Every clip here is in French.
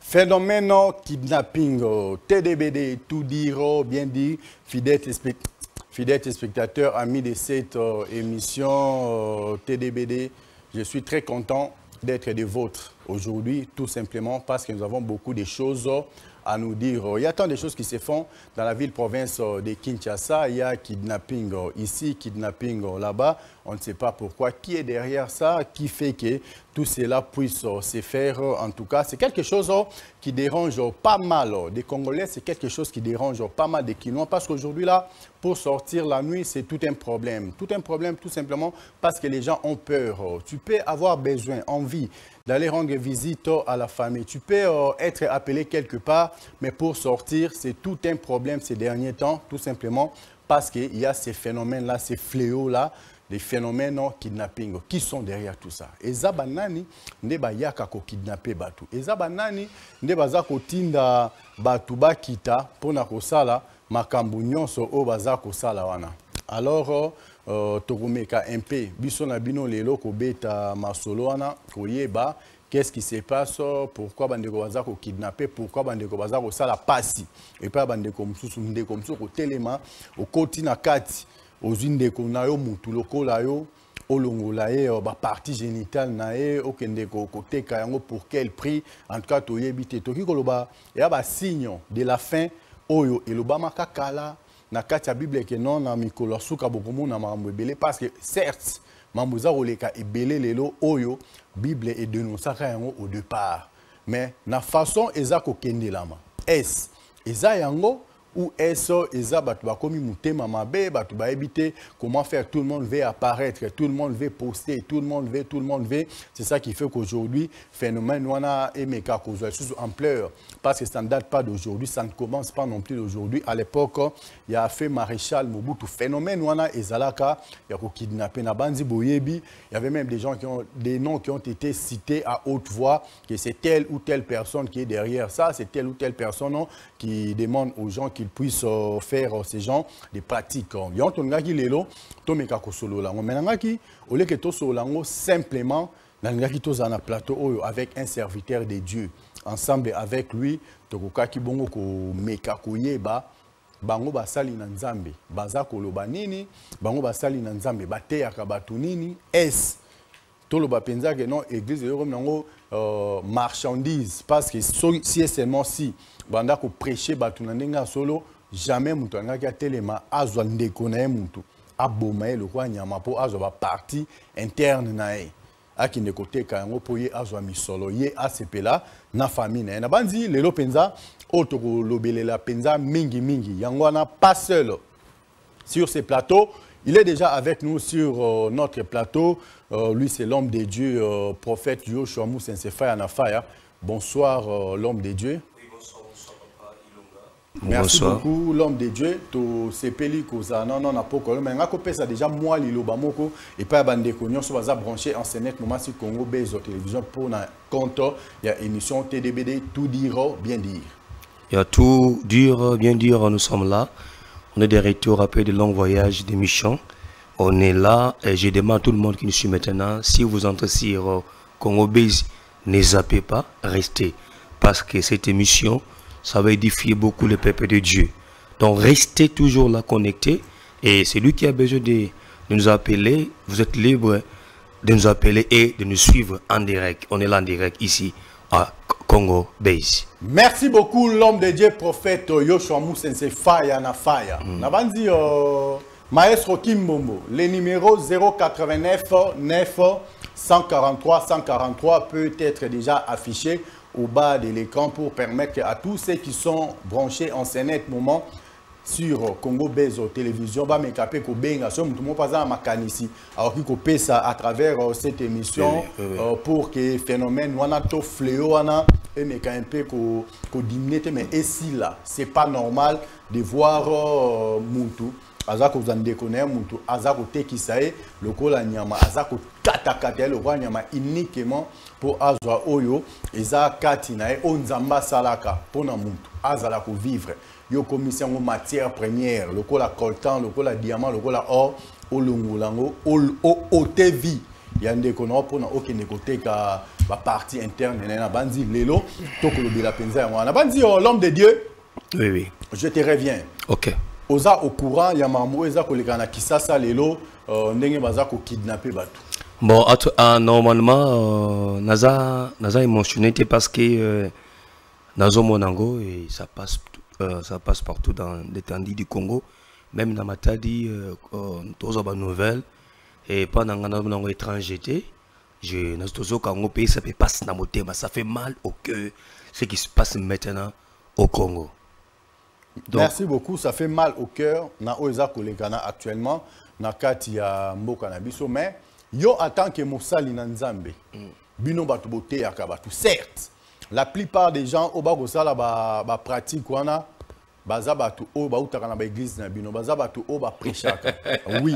Phénomène kidnapping, TDBD, tout dire, bien dit, fidèles spectateurs, amis de cette émission TDBD, je suis très content d'être des vôtres aujourd'hui, tout simplement parce que nous avons beaucoup de choses à nous dire. Il y a tant de choses qui se font dans la ville-province de Kinshasa. Il y a kidnapping ici, kidnapping là-bas. On ne sait pas pourquoi. Qui est derrière ça? Qui fait que tout cela puisse se faire? En tout cas, c'est quelque chose qui dérange pas mal des Congolais. C'est quelque chose qui dérange pas mal des Kinois. Parce qu'aujourd'hui, là, pour sortir la nuit, c'est tout un problème. Tout un problème, tout simplement parce que les gens ont peur. Tu peux avoir besoin, envie d'aller rendre visite à la famille. Tu peux être appelé quelque part, mais pour sortir, c'est tout un problème ces derniers temps, tout simplement parce qu'il y a ces phénomènes-là, ces fléaux-là, des phénomènes kidnapping. Qui sont derrière tout ça? Eza banani ndeba yaka ko kidnapper batu. Eza banani ndeba za ko tinda batu bakita pona ko sala makambu nyonso o baza ko sala wana. Alors tokomeka un peu biso na bino lelo ko beta masolo wana koyeba qu'est-ce qui se passe, pourquoi bandeko baza ko kidnapper, pourquoi bandeko baza ko sala pasi et pas bandeko mususu ndeko mususu ko telema o koti na kati ozindeko na yo mutu lokola yo olongola ye ba partie génitale na ye okendeko koteka yango pour quel prix? En tout cas toyebi te toki koloba ya ba signe de la fin oyo eloba makakala na kati ya Bible ke non na mikolo suka bokomona makambo ebele parce que certes mambo za koleka ebele lelo oyo Bible est dénonçaka yango au départ, mais na façon eza kokendelama est eza yango ou est-ce eza batu bakomi mutema mabe batu ba éviter comment faire, tout le monde veut apparaître, tout le monde veut poster, tout le monde veut, c'est ça qui fait qu'aujourd'hui phénomène wana emeka kozwa sous ampleur parce que ça ne date pas d'aujourd'hui, ça ne commence pas non plus d'aujourd'hui. À l'époque il y a fait maréchal Mobutu phénomène wana ezalaka ya ko kidnapper na banzi boyebi, il y avait même des gens qui ont des noms qui ont été cités à haute voix que c'est telle ou telle personne qui est derrière ça, c'est telle ou telle personne qui demande aux gens qu'ils puissent faire ces gens des pratiques. Il y a un qui lelo to meka ko solo la maintenant qui au lieu que to solo lango simplement dans le qui to na plateau avec un serviteur de Dieu ensemble avec lui to ko ki bongo ko meka ko yeba bango basali na nzambe baza koloba nini bango basali na nzambe bateyaka batu nini est toloba penza que non église yo comme nango marchandise parce que si seulement si banda ko prêcher batu na ndenga solo jamais mutu angaki atelema azwa ndeko na ye mutu aboma ye lokwa nyama po azwa ba partie interne na ye akinde koteka yango po ye azwa misolo ye asepela na famille na ye na banzi lelo penza otoko lobelela penza mingi yango wana pas seul sur ces plateaux. Il est déjà avec nous sur notre plateau. Lui, c'est l'homme de Dieu, prophète Yoshua Moussensefaya Nafaya. Bonsoir, l'homme de Dieu. Oui, bonsoir, Papa Ilonga. Merci beaucoup, l'homme de Dieu. To sepeli koza non na poko. Mais ngako pesa déjà moi liloba moko et pas bande konyo so baza branché en Sénète moment sur Congo Bezo télévision pour na compte il y a émission TDBD tout dire bien dire. Il y a tout dire bien dire, nous sommes là. On est des retours après de longs voyages d'émission. On est là et je demande à tout le monde qui nous suit maintenant, si vous entrez sur Congo Base, ne zappez pas, restez. Parce que cette émission, ça va édifier beaucoup le peuple de Dieu. Donc restez toujours là connectés. Et celui qui a besoin de nous appeler, vous êtes libre de nous appeler et de nous suivre en direct. On est là en direct ici à Congo Base. Merci beaucoup l'homme de Dieu prophète Yoshua Moussensefaya Nafaya. Nabandi Maestro Kimbombo, le numéro 089 9 143 143 peut être déjà affiché au bas de l'écran pour permettre à tous ceux qui sont branchés en Sénète moment sur Congo Bezo télévision ba mekapé ko benga so mutumo paza makanisi alors qui copé ça à travers cette émission pour que phénomène wana to fléau wana et meka un peu ko diminuer mais ici là c'est pas normal de voir mutu azako zandekone mutu azako tekisae lokola nyama azako katakata lokola nyama uniquement pour azwa oyo eza kati na e onzamba salaka pona mutu azala ko vivre yo commission en matière première lokola coltan lokola diamant lokola or olongolango otevi il y a des qu'on a pour aucun côté la partie interne na bandi lelo to ko lobela penza on a bandi l'homme de Dieu. Oui oui. Je te reviens. OK. Oza au courant ya mambo eza ko lekana kisasa lelo ndenge baza ko kidnapper batu. Bon, normalement, naza émotionné parce que Nazo Monango et ça passe partout dans l'étendue du Congo, même dans Matadi, tous les nouvelles et pendant que Monango étranger, je n'ai pas pays ça peut passer dans mon thème, ça fait mal au cœur ce qui se passe maintenant au Congo. Donc, merci beaucoup, ça fait mal au cœur. Na oza kolekana actuellement na kati ya mboka na biso mais yo en tant que mosali na Nzambe bino batu bote ya kabatu certes la plupart des gens au bakosala ba pratique wana baza batu o ba utaka na ba église na bino baza batu o ba prêchaka oui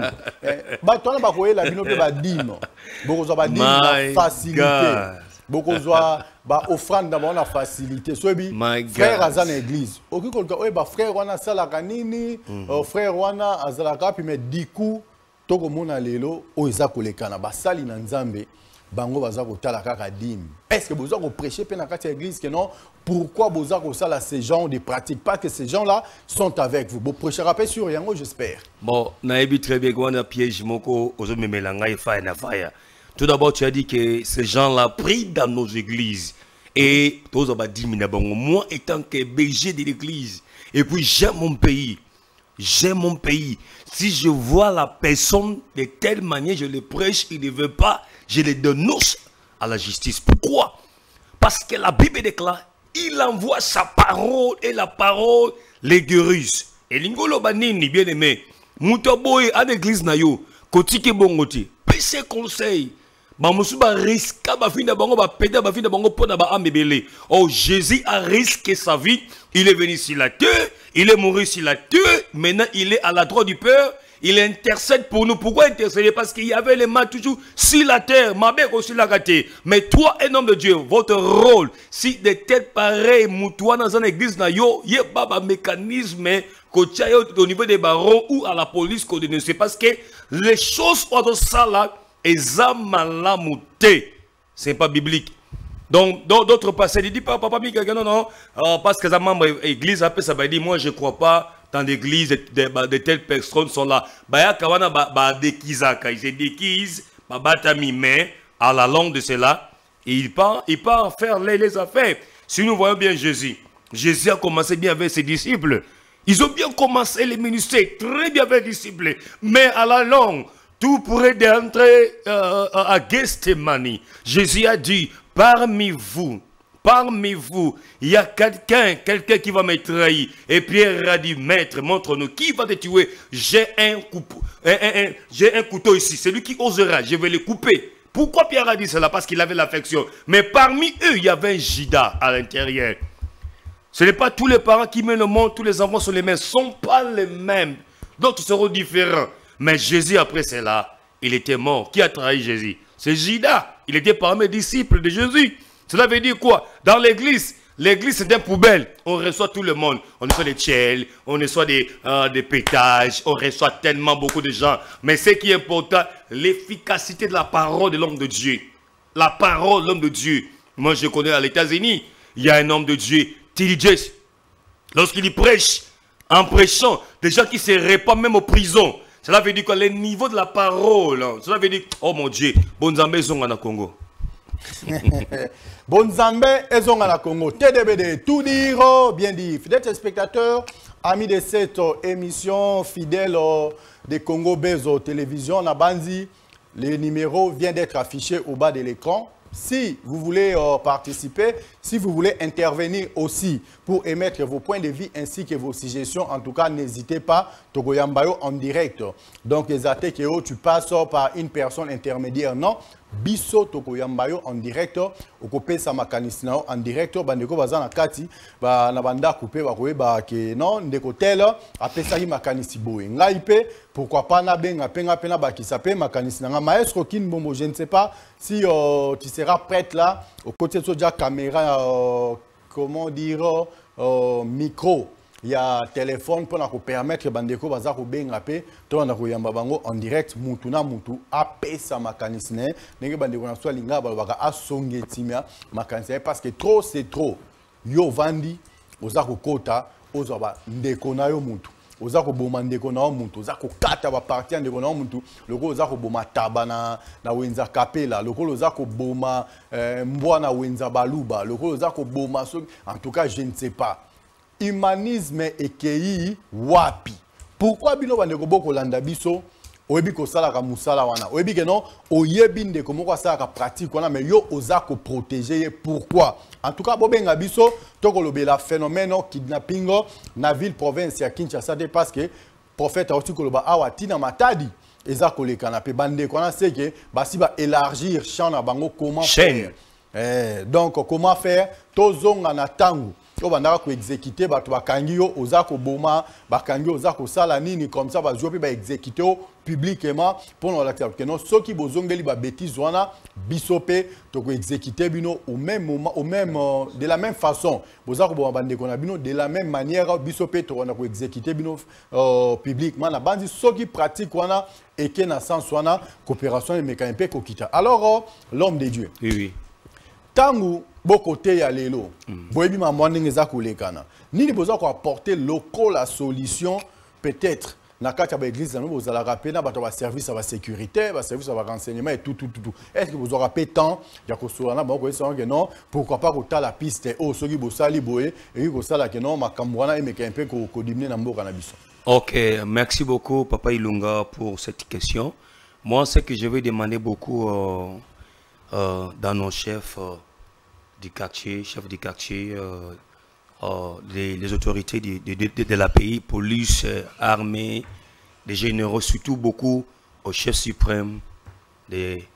batu wana bakoyela bino pe ba dino bokozwa ba dino na facilité bokozwa ba offrande na ba facilité sobi frère aza na église okikoka o ba frère wana sala kanini frère wana azalaka puis mais du coup toko mona lelo o eza kolekana basali na Nzambe bango baza kotala kaka dîme. Est-ce que vous avez prêché dans la église que non? Pourquoi vous avez ça ces gens de pratiques? Pas que ces gens-là sont avec vous. Vous prêchez rappel sur Yango, j'espère. Bon, naïbi très bien qu'on a piège moko aux hommes melanga et fire. Tout d'abord, tu as dit que ces gens-là prient dans nos églises et tous ont dit moi étant que berger de l'église et puis j'aime mon pays. J'aime mon pays. Si je vois la personne de telle manière, je le prêche, il ne veut pas, je le dénonce à la justice. Pourquoi? Parce que la Bible déclare, il envoie sa parole et la parole les guérisse. Et l'ingolo banini, bien aimé, Moutaboy à l'église nayo, kotike bongoti, pese conseil. Bamusuba risque ba fin de bango ba péda ba fin de bango pona ba ambebele. Oh Jésus a risqué sa vie, il est venu sur la terre, il est mort sur la terre, maintenant il est à la droite du Père, il intercède pour nous. Pourquoi intercéder? Parce qu'il y avait les mains toujours sur la terre, ma mère aussi la gâté. Mais toi, un homme de Dieu, votre rôle, si de têtes pareilles, moutoua dans une église na yo, yé baba mécanisme au niveau des barons ou à la police qu'on ne sait parce que les choses sont ça là. Et c'est pas biblique. Donc, d'autres passés, ils disent pas, papa, non, parce que les membres de l'église, après ça va dire, moi je ne crois pas dans l'église, de telles personnes sont là. Ils se déguisent, mais à la longue de cela, il part faire les affaires. Si nous voyons bien Jésus, Jésus a commencé bien avec ses disciples. Ils ont bien commencé les ministères, très bien avec les disciples, mais à la longue, tout pourrait entrer à Gethsemane. Jésus a dit, parmi vous, il y a quelqu'un qui va me trahir. Et Pierre a dit, maître, montre-nous, qui va te tuer? J'ai un couteau ici, celui qui osera, je vais le couper. Pourquoi Pierre a dit cela? Parce qu'il avait l'affection. Mais parmi eux, il y avait un Judas à l'intérieur. Ce n'est pas tous les parents qui mènent le monde, tous les enfants sont les mêmes, ne sont pas les mêmes. D'autres seront différents. Mais Jésus, après cela, il était mort. Qui a trahi Jésus? C'est Judas. Il était parmi les disciples de Jésus. Cela veut dire quoi? Dans l'église, l'église c'est une poubelle. On reçoit tout le monde. On reçoit des tchèles, on reçoit des pétages, on reçoit tellement beaucoup de gens. Mais ce qui est important, l'efficacité de la parole de l'homme de Dieu. La parole de l'homme de Dieu. Moi, je connais à les États-Unis, il y a un homme de Dieu, T.D. Jakes. Lorsqu'il prêche, en prêchant, des gens qui se répandent même aux prisons. Cela veut dire que le niveau de la parole, cela veut dire, oh mon Dieu, Bonzambe Zonga na Congo. Bonzambe Zonga na Congo. TDBD, tout dire, bien dit. Fidèles spectateurs, amis de cette émission, fidèles de Congo Bezo Télévision, Nabanzi, le numéro vient d'être affiché au bas de l'écran. Si vous voulez participer, si vous voulez intervenir aussi pour émettre vos points de vue ainsi que vos suggestions, en tout cas, n'hésitez pas, Togoyambayo en direct. Donc, les attaques, tu passes par une personne intermédiaire, non? Biso Togoyambayo en direct, okopé sa makanisina en direct, bandeko bazana kati, ba na banda coupé ba kowe ba ke non ndeko tel après ça makanisi boye. Ngaipe pourquoi pas na benga penga pena ba ki sape makanisina nga maestro kin bombo, je ne sais pas si tu seras prête là au côté de la caméra comment dire micro. il y a téléphone pour nous permettre bandeko baza ko benga pe to na ko yamba bango en direct mutu na mutu apesa makanisne ndenge bandeko na swa linga balobaka asongetimia makanisne parce que trop c'est trop yo vandi oza ko kota oza ba ndeko na yo mutu oza ko boma ndeko na yo mutu oza ko kata ba parti ndeko na yo mutu loko oza ko boma taba na wenza kapela loko oza ko boma mbwa na wenza baluba loko oza ko boma en tout cas je ne sais pas. Humanisme ekei wapi. Pourquoi bino bandeko boko landa biso oyebi ko sala ka musala wana oyebi ke non oyebi ndeko moko sala ka pratique wana mais yo oza ko protéger pourquoi en tout cas bobenga biso to ko lobela phénomène kidnapping na ville province ya Kinshasa parce que prophète aussi ko loba awa tina matadi eza ko le canapé bandeko wana c'est que basi ba élargir champ na bango comment faire donc comment faire tozonga na tangu to bandaka ko exécuter bato bakangi yo ozako boma bakangi ozako sala nini comme ça ba jopi ba exécuter publiquement pour nous la que non ceux qui bozongeli ba bêtise wana bisope to ko exécuter bino au même moment au même de la même façon bozako boma bande ko na bino de la même manière bisope to wana ko exécuter bino publiquement na bandi ceux qui pratiquent wana et que na sens wana coopération et mécanisme ko kita alors l'homme de Dieu oui tangu bokote ya lelo boyebi mamwa ndenge eza kolekana nini boza ko apporter loko la solution peut-être na kati ya église nous bozala rappeler na bato ba service à la sécurité ba service à la renseignement et tout est-ce que vous aurez pas temps ya ko sola na bako eso que non pourquoi pas ko ta la piste au soki bosali boye et ko sala que non makambo wana emeka un peu ko diminer na mboka na biso. OK, merci beaucoup Papa Ilunga pour cette question. Moi ce que je vais demander beaucoup dans nos chefs du quartier, chefs du quartier, les autorités de la pays, police, armée, les généraux, surtout beaucoup au chef suprême des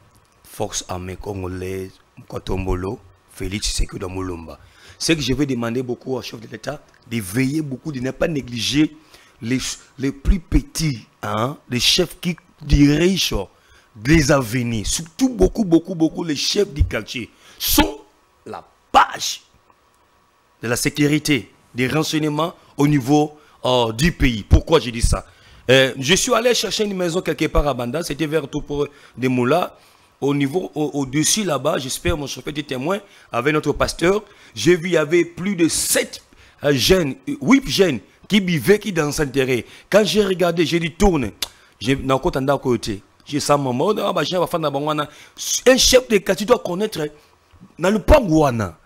forces armées congolaises, Mkwatombolo, Félix Tshisekedi Mulumba. C'est que je vais demander beaucoup au chef de l'État de veiller beaucoup, de ne pas négliger les plus petits, hein, les chefs qui dirigent les avenirs, surtout beaucoup les chefs du quartier sont la base de la sécurité, des renseignements au niveau du pays. Pourquoi je dis ça? Je suis allé chercher une maison quelque part à Banda, c'était vers tout pour des Moulins. Au niveau, au-dessus là-bas, j'espère mon chauffeur était témoin avec notre pasteur. J'ai vu, il y avait plus de 7 jeunes, 8 jeunes qui vivaient, qui dans s'enterrer. Quand j'ai regardé, j'ai dit tourne. J'ai dans côté. J'ai ça maman, un chef de quartier doit connaître dans le pangouana.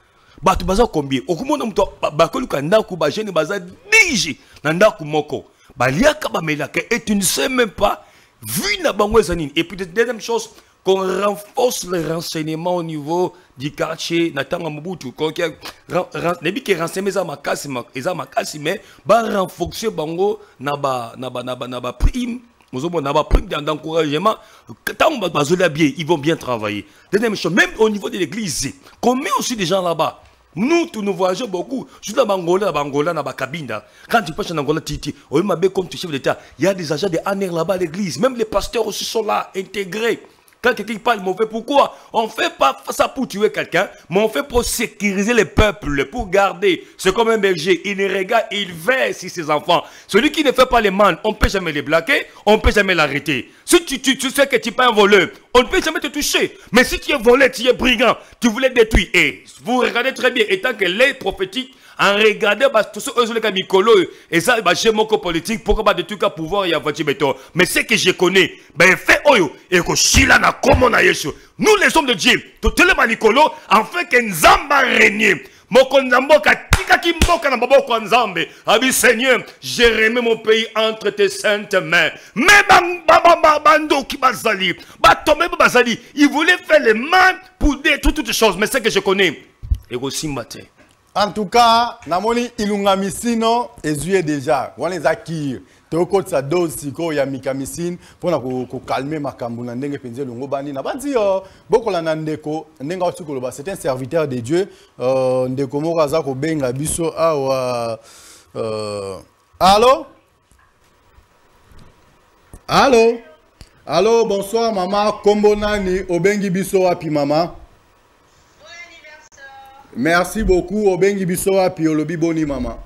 Batu baza combien? Okumona mto bakolu kanda ku ba jeune baza digi nanda ku moko. Baliaka ba melaka et tu ne sais même pas vu na bango zanine. Et puis deuxième chose qu'on renforce le renseignement au niveau du quartier natanga Mobutu qu'on nebi ke renseigner za makasi mais ba renforcer bango na ba prime. Nous avons pris d'encouragement. Tant bien, ils vont bien travailler. Deuxième chose, même au niveau de l'église, combien aussi des gens là-bas? Nous, nous voyageons beaucoup. Je suis dans Bangola, dans la cabine. Quand tu passes en Angola, Titi, au Mabé comme tu chef d'État, il y a des agents de ANR là-bas à l'église. Même les pasteurs aussi sont là, intégrés. Quand quelqu'un parle mauvais, pourquoi? On ne fait pas ça pour tuer quelqu'un, mais on fait pour sécuriser le peuple, pour garder. C'est comme un berger, il les regarde, il veille sur ses enfants. Celui qui ne fait pas les mannes, on ne peut jamais les blaquer, on ne peut jamais l'arrêter. Si tu sais que tu es pas un voleur, on ne peut jamais te toucher. Mais si tu es voleur, tu es brigand, tu voulais détruire. Et vous regardez très bien, étant que les prophétiques, en regardant tous ceux qui ont mis et ça, j'ai mon politique pour que des trucs à pouvoir y avoir béton. Mais ce que je connais, ben fait oyo et que Chila na comme on a yeshu. Nous les hommes de Dieu, tout le monde Nicolo, en fait que Nzamba régner. Moko Nzamboka tika kimboka na baboko Nzambe. Abi Seigneur, j'ai remis mon pays entre tes saintes mains. Mais bando qui bazali, batomé bazali, il voulait faire les mains pour détruire toutes choses. Mais ce que je connais, et aussi matin. En tout cas, namoni ilunga misino ezue déjà. Wana ezaki toko sa dose siko ya mikamisine pona ko calmer makambo na ndenge penze longo bani na bandi bokola na ndeko ndenga osiko loba c'est un serviteur de Dieu ndeko moko aza ko benga biso awa allô allô allô bonsoir maman kombo nani obengi biso wapi maman? Merci beaucoup. Obengi biso api olobi boni maman.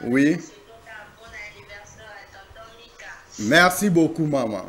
Oui. Merci beaucoup, maman.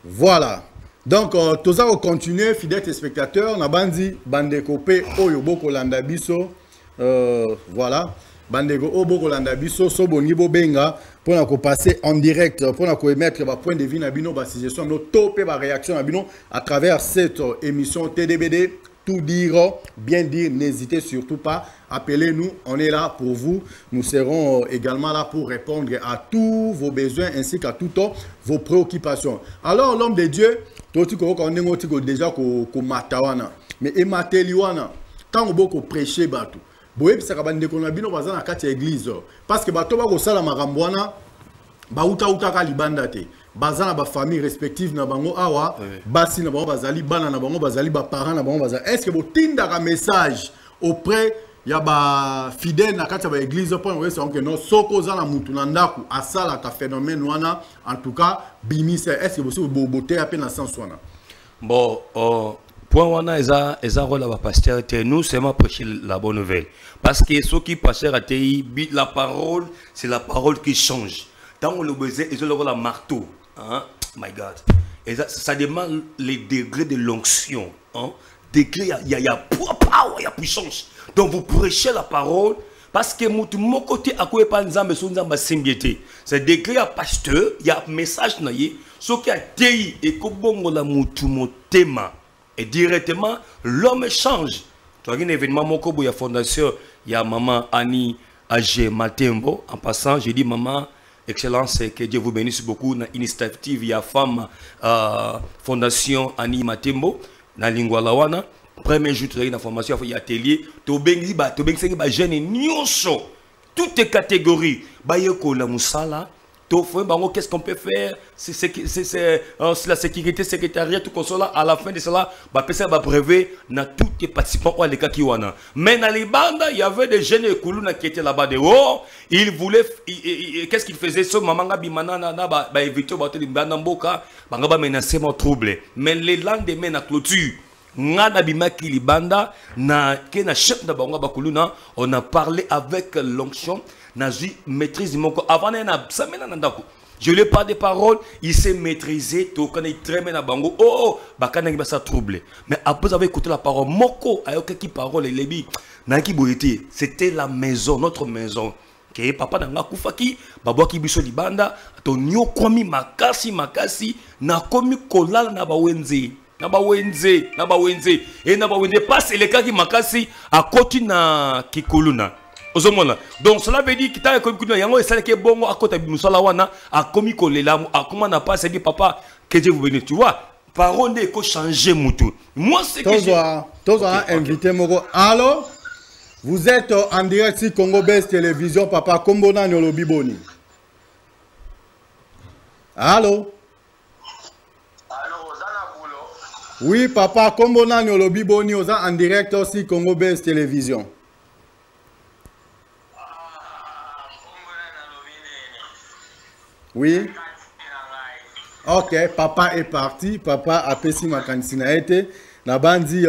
Voilà. Donc, tous ça, on continue, fidèles téléspectateurs. On a bandi, bandeko pe, oyobo kolanda biso. Voilà. Bandeko obo kolanda biso, soboni bo benga, pour nous passer en direct, pour nous émettre ba point de vue na bino, ba suggestion, nos top et ba réaction na bino à travers cette émission TDBD. Tout dire, bien dire, n'hésitez surtout pas, appelez-nous, on est là pour vous. Nous serons également là pour répondre à tous vos besoins ainsi qu'à toutes vos préoccupations. Alors, l'homme de Dieu, déjà mais emateliwana, tant que prêcher batou. Boye bisa kabande ko na bino baza na kati ya église parce que bato ba ko sala makamboana ba uta ka libanda te. Baza na ba famille respective na bango awa, basi na bango bazali bana na bango bazali ba parents na bango bazali. Est-ce que bo tinda ka message auprès ya ba fidèle na kati ya ba église pour nous dire que non soko za na mutu na ndaku asala ka phénomène wana en tout cas bimise est-ce que bo boboter à peine na sens wana. Bon point wana eza rôle à pasteur nous seulement prêcher la bonne nouvelle parce que ceux qui pasteur ATI la parole c'est la parole qui change. Tant on le besoin ils ont le marteau. Hein? My God. Et ça demande les degrés de l'onction. Hein? Degré, il y a power, il y a puissance. Donc vous prêchez la parole parce que mon côté à quoi pas nzambe so nzamba simbiété. C'est degré à pasteur, il y a un message naïe, ce qui a tei et que bongo la mutu motema et directement l'homme change. Tu as un événement mon kobo il y a fondation, il y a maman Annie Agé Matembo en passant, j'ai dit maman Excellence, que Dieu vous bénisse beaucoup. Dans l'initiative, il y a femme Fondation Annie Matembo, dans Lingwalawana. Premier jour, il y a une formation, il y a atelier. Tobengi jeune nyonso. Toutes les catégories. Bayeko la musala. Qu'est-ce qu'on peut faire? C'est la sécurité, secrétariat, tout comme cela. À la fin de cela, ça va brevet dans tous les participants à l'école Kiwana. Mais dans les bandes, il y avait des jeunes qui étaient là-bas de haut. Ils voulaient. Qu'est-ce qu'ils faisaient? Ce maman Bimana, éviter de Banamboka, menacer mon trouble. Mais les lendemains, la clôture. On a parlé avec l'onction. Maîtrise mon corps. Avant, je lui ai pas de paroles, il s'est maîtrisé. Tout quand il traîne dans bango, oh, bakana il va ça troubler. Mais après avoir écouté la parole, moko ayoka qui parole les bi, naki boité, c'était la maison, notre maison. Que papa nanga kufaki, babo ki biso libanda, to nyo komi makasi na komi kolala na bawenze. Na bawenze et na bawenze passe les cas qui makasi à côté na kikuluna. Donc cela veut dire qu'il y a un bon à côté de Mousalawana, à Komikolela, à comment on a pas dit papa, que Dieu vous bénisse. Tu vois, parole n'est qu'au changer moutou. Moi, c'est que j'ai invité Moko. Alors, vous êtes en direct sur Congo Best Télévision, papa, Kombona Nyolobi Boni. Allô? Oui, papa, Kombona Nyolobi Boni, en direct aussi Congo Best Télévision. Oui. Ok, papa est parti. Papa a payé ma candidature. Na bandi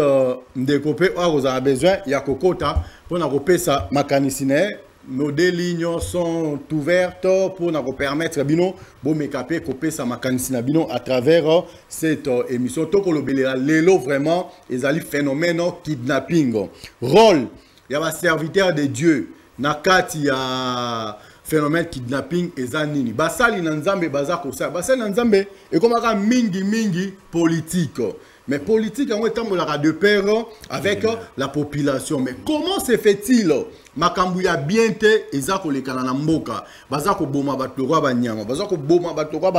ndekopé vous avez besoin il y a kokota pour na kopé ça ma candidature. Nos deux lignes sont ouvertes pour nous permettre bino bon mécapé kopé ça ma candidature bino à travers cette émission. Toko lobela lelo vraiment ils allaient phénomène kidnapping. Rôle il y a un serviteur de Dieu. Nakati ya phénomène kidnapping et zanini. Basali nanzambe bazako ça. Basali nanzambe et comme ça mingi politique. Mais politique on est de pair avec la population. Mais comment se fait-il? Makambu ya biente ezako lekana na mboka. Bazako boma batokwa banyama. Bazako boma batokwa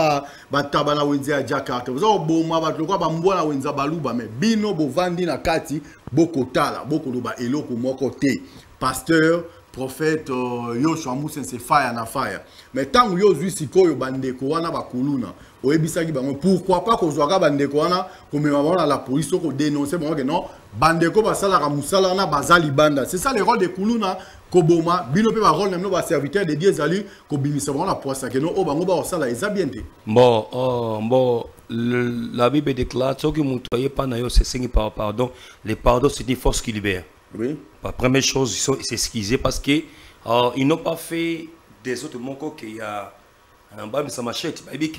ba tabana wenze ya Jakarta. Bazako boma batokwa ba mbwana wenza baluba mais bino bovandi na kati bokotala bokoloba eloko moko te. Pasteur prophète Yoshua Moussen c'est fire na fire. Mais tant que Yoshua sikoyo bandeko wana bakuluna, oyebisaki bango pourquoi pas ko zwaka bandeko wana comme mama la police ko dénoncer bango que non bandeko basala ka musala na bazali banda. C'est ça le rôle de kuluna koboma bino pe ba rôle na ba serviteur de Dieu zali ko bimisa bango la poisse que non o bango ba osala ezabiente. Bon la Bible déclare ce que montoyé pas na yo c'est signe par pardon, les pardons c'est une force qui libère. Oui. La première chose, il faut s'excuser parce que ils n'ont pas fait des autres mots qu'il y a un bas, mais ça machette. Il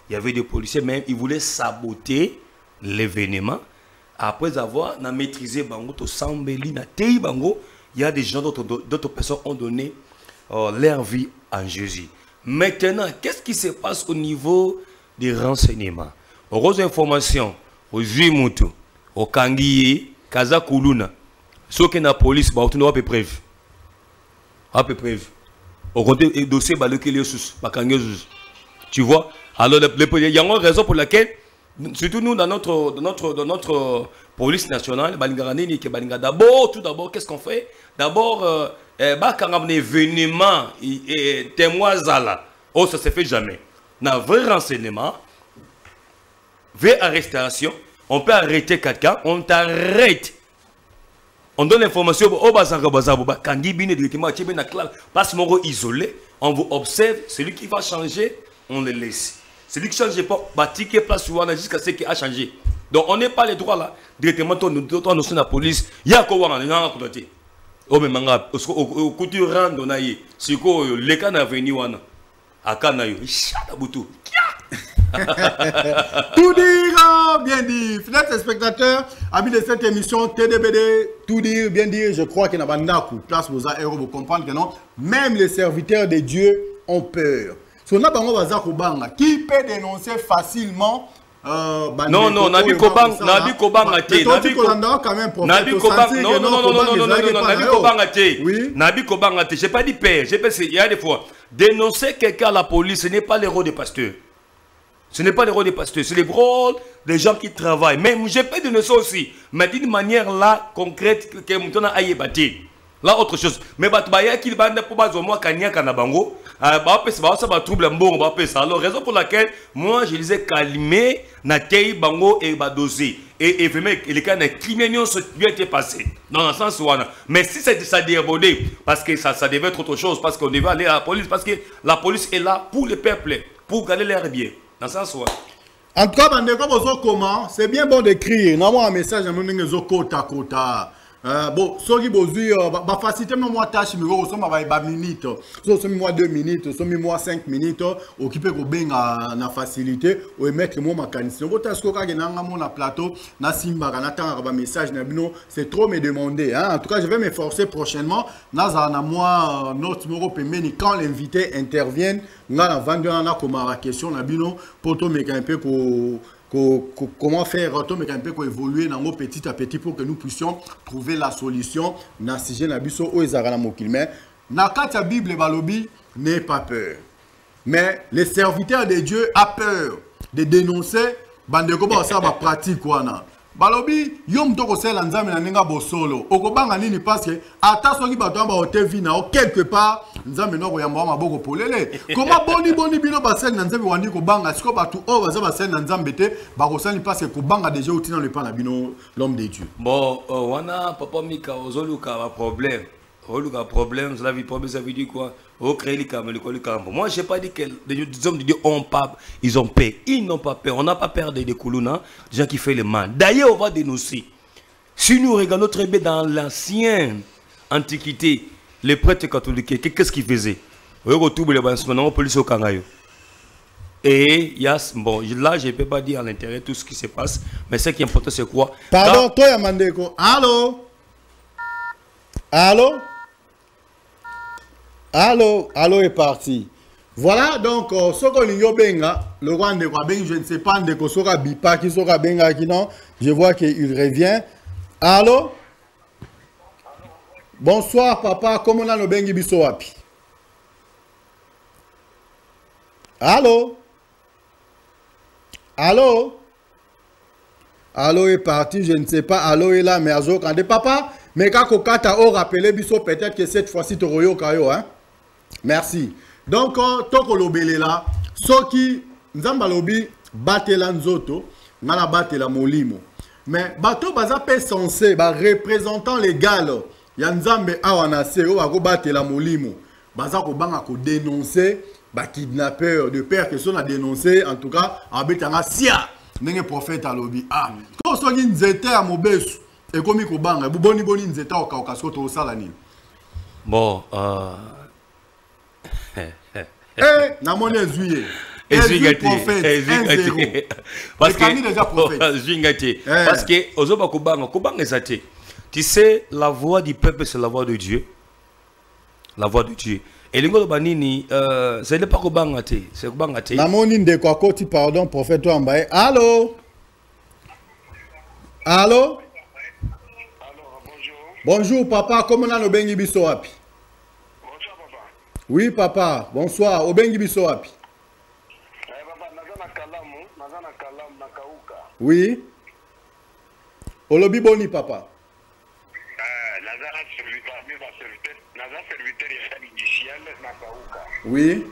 y avait des policiers, même ils voulaient saboter l'événement. Après avoir maîtrisé Bango, il y a des gens, d'autres personnes ont donné leur vie en Jésus. Maintenant, qu'est-ce qui se passe au niveau des renseignements? Aux informations, aux Juimutu, aux Kangiye, Kazakuluna, ceux qui ont la police, ils ont à peu près. À peu près. Au côté dossier, tu vois? Alors, il y a une raison pour laquelle, surtout nous, dans notre police nationale, d'abord, tout d'abord, qu'est-ce qu'on fait? D'abord, quand on a un événement, témoin Zala, oh, ça ne se fait jamais. Dans un vrai renseignement, vraie arrestation, on peut arrêter quelqu'un, on t'arrête. On donne l'information au bazar, quand il est directement isolé, on vous observe, celui qui va changer, on le laisse. Celui qui ne change pas, bâtir place jusqu'à ce qu'il a changé. Donc on n'est pas les droits là. Directement, nous sommes la police, il y a quoi on a côté. Oh mais manga, au côté rando naïe, c'est quoi les cas d'avenir wana, à Kanayo, chatabutu. Tout dire, bien dit. Fidèles spectateurs, amis de cette émission TDBD, tout dire, bien dire, je crois qu'il y a un place pour vous comprendre que non, même les serviteurs de Dieu ont peur. Si on a qui peut dénoncer facilement non, non, Nabi Kobang athée. Nabi Kobang athée. J'ai pas dit père, j'ai pas il y a des fois. Dénoncer quelqu'un à la police, ce n'est pas le rôle des pasteurs. Ce n'est pas le rôle des pasteurs, c'est le rôle des gens qui travaillent. Mais j'ai pas dénoncé aussi, mais d'une manière là, concrète, que mon a aïe bâti. Là, autre chose. Mais Batbaya qui va ne pas moi Kanya Kanabango, ça trouble alors, raison pour laquelle moi je disais calmer Natei Bango et Badosi. Et vraiment, les cas de criminels sont bien été passés. Dans le sens où mais si ça débordé, parce que ça devait être autre chose, parce qu'on devait aller à la police, parce que la police est là pour le peuple, pour garder l'air bien. Dans le sens où. En tout cas, comment c'est bien bon d'écrire. Normalement, un message à mon kota kota. Bon, ceux qui ont facilité moi tâche, mais on a minutes, moi 2 minutes, moi 5 minutes, occupé ko benga na facilité, ou mettre moi mécanicien. Vous t'as ce qu'on a na plateau, na simba, na tanga message na bino, c'est trop me demander. Hein? En tout cas, je vais m'efforcer prochainement. Na moi notre numéro pemeni quand l'invité intervient, na vendre na comme la question na bino pour to me un peu comment faire évoluer petit à petit pour que nous puissions trouver la solution dans ce sujet nabiso o ezara mokil. Mais na kati Bible balobi n'aie pas peur. Mais les serviteurs de Dieu a peur de dénoncer bandeko ba ça ba pratique wana. Balobi yom to ko sela nzambe na ninga bosolo okobanga nini parce que ata soki bato ba otevi na quelque part nzambe no ko yamba maboko polele comment boni bino ba sel na nzambe wandi ko banga siko bato o baza ba sel na nzambe te ba ko sali parce que ko banga déjà outina le pana bino l'homme de Dieu. Bon wana papa mika ozoluka ba problème. Oluka problème, la vie problème ça veut dire quoi? Au créer les caméras, le camp. Moi j'ai pas dit que les hommes de Dieu ont pas, ils ont peur. Ils n'ont pas peur. On n'a pas peur des Koulouna, des gens qui font le mal. D'ailleurs on va dénoncer. Si nous regardons très bien dans l'ancienne antiquité, les prêtres catholiques, qu'est-ce qu'ils faisaient? On retrouve les bancs police au Kangayo. Et il y a, bon, là je ne peux pas dire à l'intérieur tout ce qui se passe, mais ce qui est important c'est quoi? Pardon, toi Yamandeko. Allô? Allô? Allô est parti. Voilà donc ce qu'on y a benga, le roi de Kwaben, je ne sais pas de quoi sera bipa qui sera benga qui non, je vois qu'il revient. Allô? Bonsoir papa, comment on a le bengi biso wapi? Allô? Allô? Allô est parti, je ne sais pas. Allô est là, mais Azo quand papa, mais quand Kokata a rappelé biso peut-être que cette fois-ci tu royo kayo hein. Merci. Donc, toko lobele là, ceux qui nzamba lobi batela nzoto, ngala batela molimo. Mais bato baza pe censé ba représentant légal ya nzambe awana se o ba ko batela molimo. Baza ko banga ko dénoncer ba kidnappeur de père que son a dénoncé en tout cas abetanga sia ndenge prophète alobi ah ko so ki nzete ya mobesu e komi ko banga boni nzete o ka so to sala nini. Bon, Namone Zuye. Parce que Ozoba Kubanga Zate. Tu sais, la voix du peuple, c'est la voix de Dieu. La voix de Dieu. Et l'ingolo banini, c'est pas Kubanga Te. C'est Kubanga Te. Namoni de Kwakoti, pardon, prophète Wambaye. Allô? Allô? Bonjour papa, comment on a Obengi Biso Api? Bonjour papa. Oui papa, bonsoir. Obengi Biso Api? Papa, nazana kalamu nakauka. Oui. Olobi boni papa. Nazana serviteur judiciaire nakauka. Oui.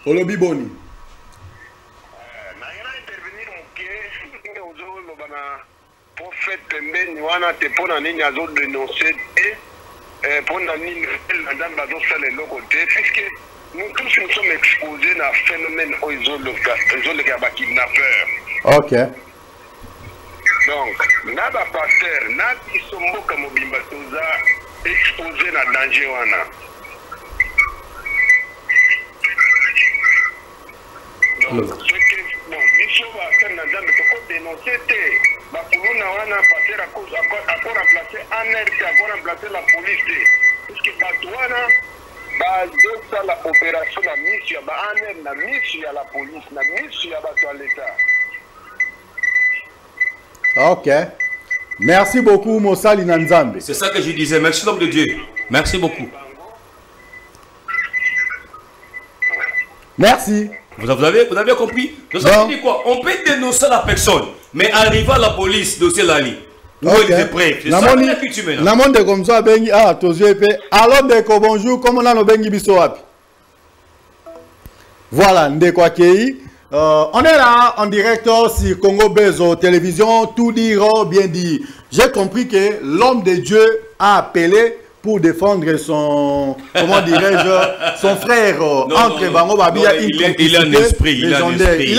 Olobi boni. Nagana intervenir moke ozo lobana prophète pembeni wana te pona nini azo dénoncer et pona nini nzambe azo sala eloko te puisque nous tous nous sommes exposés na phénomène ezoleka ba kidnappeur. Ok. Donc na ba pasteur na biso mboka mobimba toza exposé na danger wana. Donc ce que bon biso ba kana nzambe to ko dénoncer te ba kuluna wana pasteur ako remplacer ANRT ako remplacer la police puisque batwana bazosa la opération na mission ya ba ANR na mission ya la police na mission ya bato ya l'État. Ok. Merci beaucoup, Mossali Nanzambe. C'est ça que je disais. Merci, l'homme de Dieu. Merci beaucoup. Merci. Vous avez compris? Donc, ça veut dire quoi? On peut dénoncer la personne, mais arriver à la police, dossier Lali. Où il est prêt? C'est ça que tu mets là. Namonde comme ça, Bengi, ah, alors, Ndeko, bonjour, comment on a Bengi Bisoapi? Voilà, Ndeko Akei. On est là en direct sur Congo Bezo Télévision, tout dire, bien dit. J'ai compris que l'homme de Dieu a appelé pour défendre son, comment dirais-je, son frère entre Bango Babia. Il a un esprit, il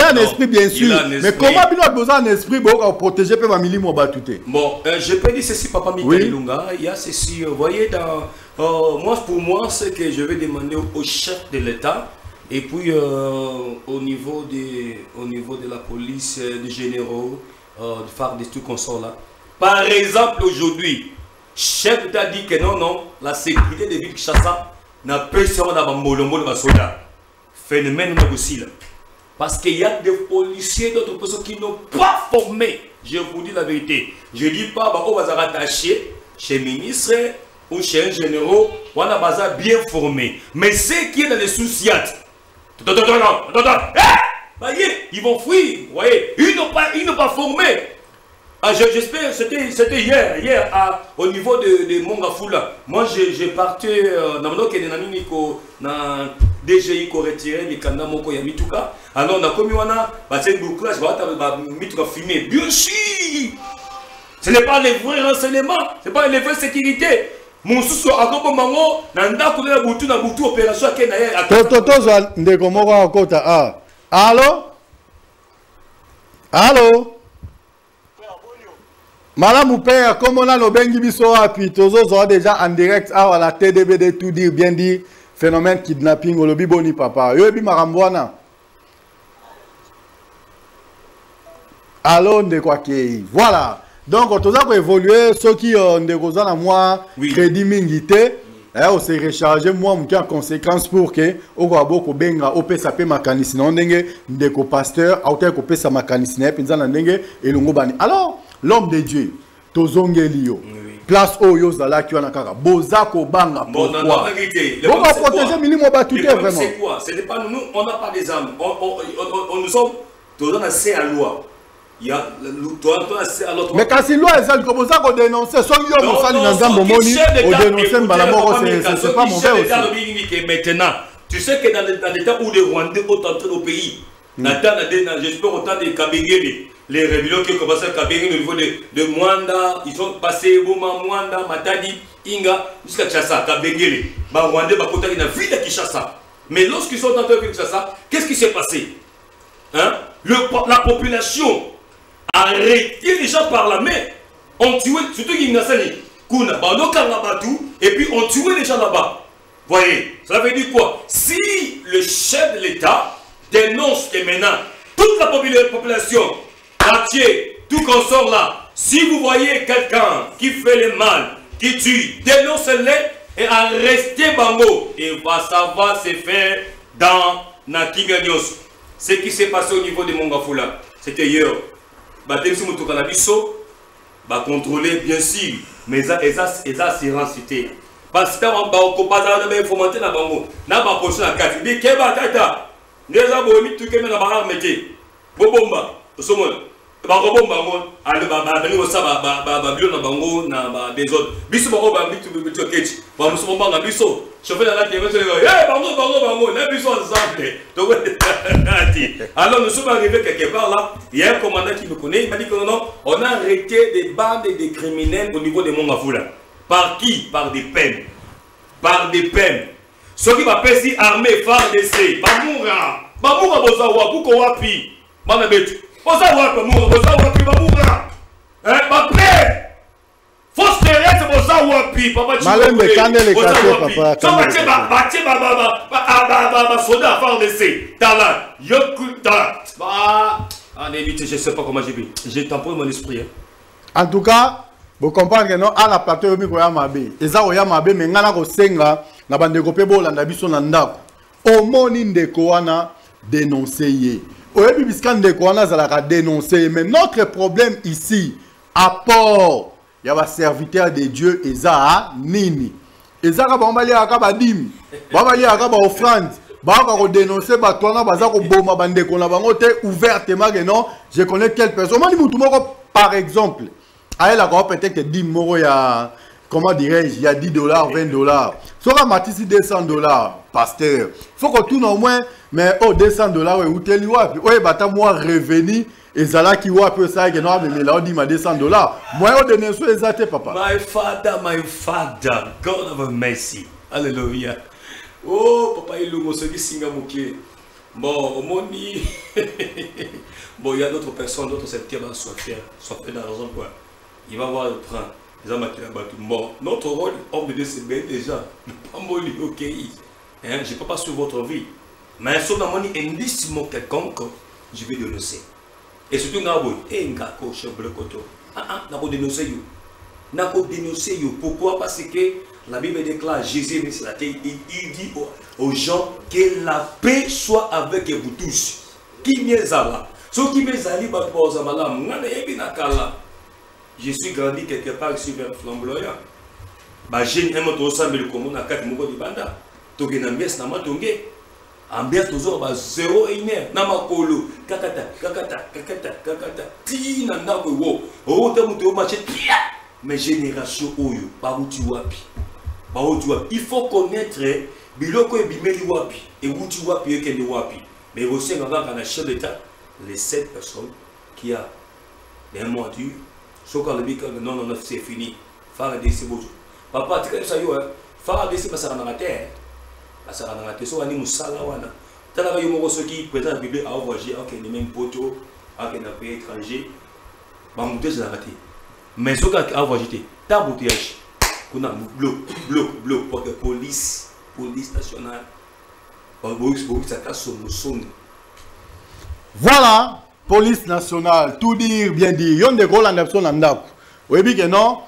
a un esprit bien sûr. Mais comment il a besoin d'un esprit pour protéger Pemamili Mobatouté? Bon, je peux dire ceci, Papa Mika Ilunga. Il y a ceci, vous voyez, pour moi, ce que je vais demander au chef de l'État. Et puis au niveau de la police, des généraux, de FARC, des trucs comme ça là. Par exemple, aujourd'hui, chef t'a dit que non, la sécurité des villes Kinshasa n'a pas besoin d'avoir molombo de soldats. Phénomène aussi là. Parce qu'il y a des policiers, d'autres personnes qui n'ont pas formé. Je vous dis la vérité. Je ne dis pas qu'on va rattacher chez le ministre ou chez un général, on a besoin bien formé. Mais ceux qui est dans les souciates, ils vont fuir, vous voyez, ils n'ont pas formé. Ah, j'espère, c'était hier au niveau de Mongafula. Moi, j'ai parti dans DGI qui a retiré les canaux Moko Yamituka. Alors, on a commis un bouclage, on a filmé. Bien sûr, ce n'est pas les vrais renseignements, ce n'est pas les vraies sécurités. Mon sous à Gobo Mango, Nanda Koula Boutou, na Boutou, opération à Kenaya. Toto, Ndegomoko à Kota. Ah. Allô? Allô? Madame ou père, comme on a le Bengi Biso Api, Tozo sera déjà en direct à la TDBD, tout dire, bien dit, phénomène kidnapping, au lobby boni papa. Yobi Marambouana. Allô, Ndekwakei. Voilà. Donc, on a évolué, ceux qui ont des moi, crédit mingité, on s'est rechargé, moi, en conséquence pour que, au Waboko Benga, au PSAP Makanis, non, des pasteur, au tel que sa Makanis, et l'ongobani. Alors, l'homme de Dieu, Tozongelio, place Oyo Zala qui en a kara, Bozako Banga, pourquoi? On va protéger Minimo Batouté, vraiment. C'est quoi? Ce n'est pas nous, on n'a pas des armes. Nous sommes, tous dans la loi. Il y a mais quand c'est loi, ça qu'on dénonce, son yo mosali dans Zambo Moni, on dénonce Balamoro, c'est pas mauvais aussi. Maintenant, tu sais que dans les temps où les Rwandais ont entré au pays, j'espère autant de Kabengele, les rébellions qui ont commencé à Kabengele au niveau de Mwanda, ils sont passés Bouma, Mwanda, Matadi, Inga, jusqu'à Kinshasa, Kabengele. Les Rwandais ont été dans la ville de Kinshasa. Mais lorsqu'ils sont entrés au Kinshasa, qu'est-ce qui s'est passé? La population a arrêté les gens par la main, ont tué, surtout Ingasani. kuna bando kanga batou et puis on tuait les gens là-bas. Voyez, ça veut dire quoi? Si le chef de l'État dénonce que maintenant toute la population, quartier, tout consort là, si vous voyez quelqu'un qui fait le mal, qui tue, dénoncez-le et arrestez Bango. Et ça va se faire dans Nakinganyos. Ce qui s'est passé au niveau de Mongafula, c'était hier. Si vous avez contrôler bien sûr, mais ça c'est rancité. Parce que on va fomenter la Bango. Na ba poche la carte. Dit que ba tata. Neza bo mi tuke na ba armete. Bobomba. Osomona. Ba robomba ngo. Ale ba bani osa ba bio na Bango na ba des autres. Biso ba ba mi tu ketch. Ba muso ba nga biso. Chauffeur la télé so eh Bango na biso ensemble. Donc alors nous sommes arrivés quelque part là, il y a un commandant qui me connaît, il m'a dit que non, on a arrêté des bandes et des criminels au niveau de Mongafula. Par qui? Par des peines. Par des peines. Ceux qui m'appellent si armée, phare d'essai. Bamoura. Bamoura, Bozawa, Bouko Wapi. Manabet. Bozawa, Bamoura. Hein, Bapé. Fausse terrestre, Bozawa, Pi. Papa, tu Malin de Kandel et Katé, papa. Soda, phare d'essai. Tala. Yoku, Tala. En évite, je ne sais pas comment j'ai vu. J'ai tampé mon esprit. En tout cas, vous comprenez que non, à la plateau, il y a Mabé. Et ça, il y a Mabé, mais il y a un senga, il y a un découpé, il y a un découpé, au monde, il y a dénoncé. Au début, il y a dénoncé. Mais notre problème ici, à part, il y a un serviteur de Dieu, et ça, Nini. Et ça, il y a un dim, il y a un offrande. Bah, dénoncer, bah, toi, ouvertement, non, je connais quelle personne. Par exemple, elle a peut-être que 10 euros, il y a, comment dirais-je, il y a 10 $, 20 $. Si on a ici 200 $, pasteur, il faut que tout au moins, mais oh, 200 $, où tu es, oui, bah, tu as moi revenu, et ça là qui voit peu ça, et non, mais là, on dit 200 $. Moi, on donne ça, exact, papa. My father, God of mercy. Alléluia. Oh, papa, il est celui qui est bon, au monde, bon, il y a d'autres personnes, d'autres secteurs qui sont faits dans la raison quoi. Il va voir le train. Les hommes qui battu. Bon, notre rôle, homme de Dieu, c'est bien déjà. Ne pas mourir, ok. Je ne peux pas sur votre vie. Mais si on a un indice quelconque, je vais dénoncer. Et surtout, pourquoi? Parce que la Bible déclare, Jésus, il dit aux gens que la paix soit avec vous tous. Qui m'est là? Ceux qui m'est allé, je suis grandi quelque part ici vers Flamboyant. J'ai un autre ensemble de communes à 4 mois de banda. Toge n'ambiance n'a pas tombé. Ambiance toujours à 0 et 1. Namakolo, kakata. Tina nako wo. Tamuto marché. Mais génération oyo, baouti wapi. Il faut connaître biloko et bimeli wapi et wuti wapi et kende wapi. Mais aussi on a un chef d'État, les 7 personnes qui a des mois dur. Sauf quand le bic non c'est fini. Faire des c'est beau. Papa tu sais ça yo hein. Faire des c'est pas ça na terre. Ça na terre so ani musala wana. Tala yo moko soki peut-être la Bible a voyager avec les mêmes poteaux avec un pays étranger. Ba muté ça na terre. Mais ce qui a voyagé, ta bouteillage, qu'on a bloc, pour que police nationale, voilà, police nationale, tout dire, bien dire, il y a des gros landapsons en dap. Oui, bien que non,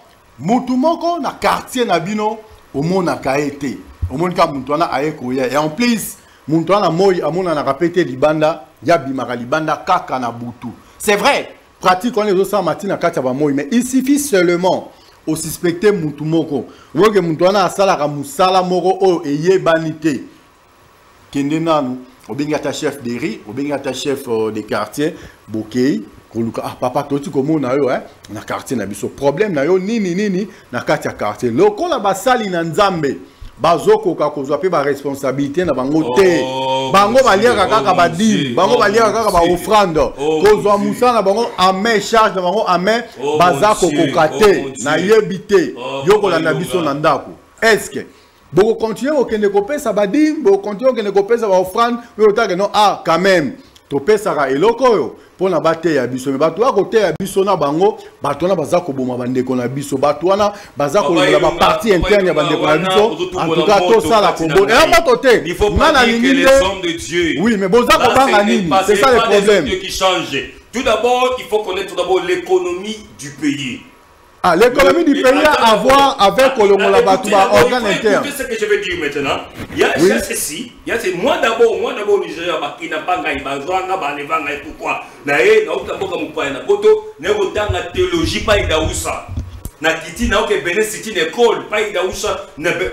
Moutoumoko na quartier Nabino, au monde a été, au monde a Moutouana a écoué. Et en plus, Moutouana Moy, à mon a répété Libanda, Yabimara Libanda, Kaka na Boutou. C'est vrai. Pratique on est aussi en matin à Katabamoy, mais il suffit seulement au suspecté Moutoumoko. Ou que Moutouana a sala Moussala Moro o et Yebanité. Kendenanu, au bingata chef des riz, au bingata chef des quartiers, Bokei, Koluka, ah papa, toi tu comment on a eu, hein, na quartier na biso. Problème na yo, nini, na katia quartier. Loko la basali na Nzambe. Bazoko kakozwa pe ba responsabilité na bango te bango balia kaka badim bango balia kaka ba offrande kozwa musana bango amé charge na bango amé bazako kokate na yebité yokola na biso na ndako est-ce que boko continuer au kende kopesa badim boko continuer au kende kopesa ba offrande mais autant que non ah quand même to pesa ka eloko yo pour na bate ya biso mais bato ya côté ya biso na bango bato na baza ko boma bande ko na biso bato wana baza ko la partie interne ya bande ko na biso en tout cas tout ça la combo et en côté il faut pas dire que les hommes de Dieu oui mais boza ko banga nini c'est ça le problème qui change. Tout d'abord il faut connaître d'abord l'économie du pays. Ah, l'économie du pays a à voir avec l'organe interne. Écoutez ce que je vais dire maintenant. Il y a ceci. Il y a moi d'abord, Nigeria, qui n'a pas gagné, pourquoi? Nae, na uta boka mupa na poto, ne otanga théologie pas idaousa. Na kiti na oke Benin City école pas idaousa, na ba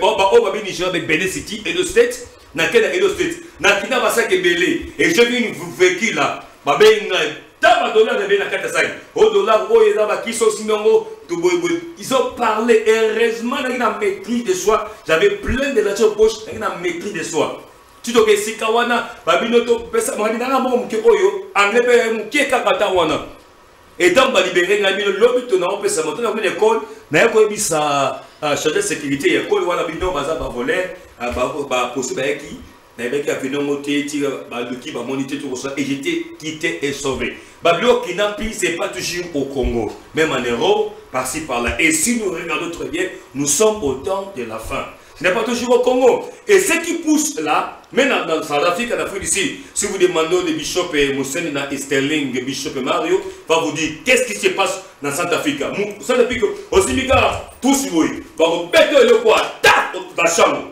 Nigeria be Benin City et le state, na quel et le state. Na kina basa ke belé et je vis une véhicule là. Ba ben $1 de la carte au dollar, ils ont parlé, heureusement, ils ont maîtrise de soi. J'avais plein de l'argent poche, ils ont maîtrise de soi. Tu dois que si Kawana, Babinoto, Pesa, Marina, Mokeoyo, Anglais, Mukeka, Katawana. Et dans ma libéré, la mine, l'homme, tu n'as pas pu monter dans une école, n'a pas eu sa charge de sécurité, école, voilà, Bino, Baza, Bavoler, possible avec qui. Et j'étais quitté et sauvé. Babylone kidnapping, c'est pas toujours au Congo, même en Europe, par-ci par-là. Et si nous regardons très bien, nous sommes au temps de la fin. Ce n'est pas toujours au Congo. Et ce qui pousse là, même dans South Afrique, en Afrique ici, si vous demandez au Bishop Moussena et Sterling, Bishop Mario, va vous dire qu'est-ce qui se passe dans South Afrique. South Afrique, aussi, tous oui, va vous péter le quoi, tac, va chambre.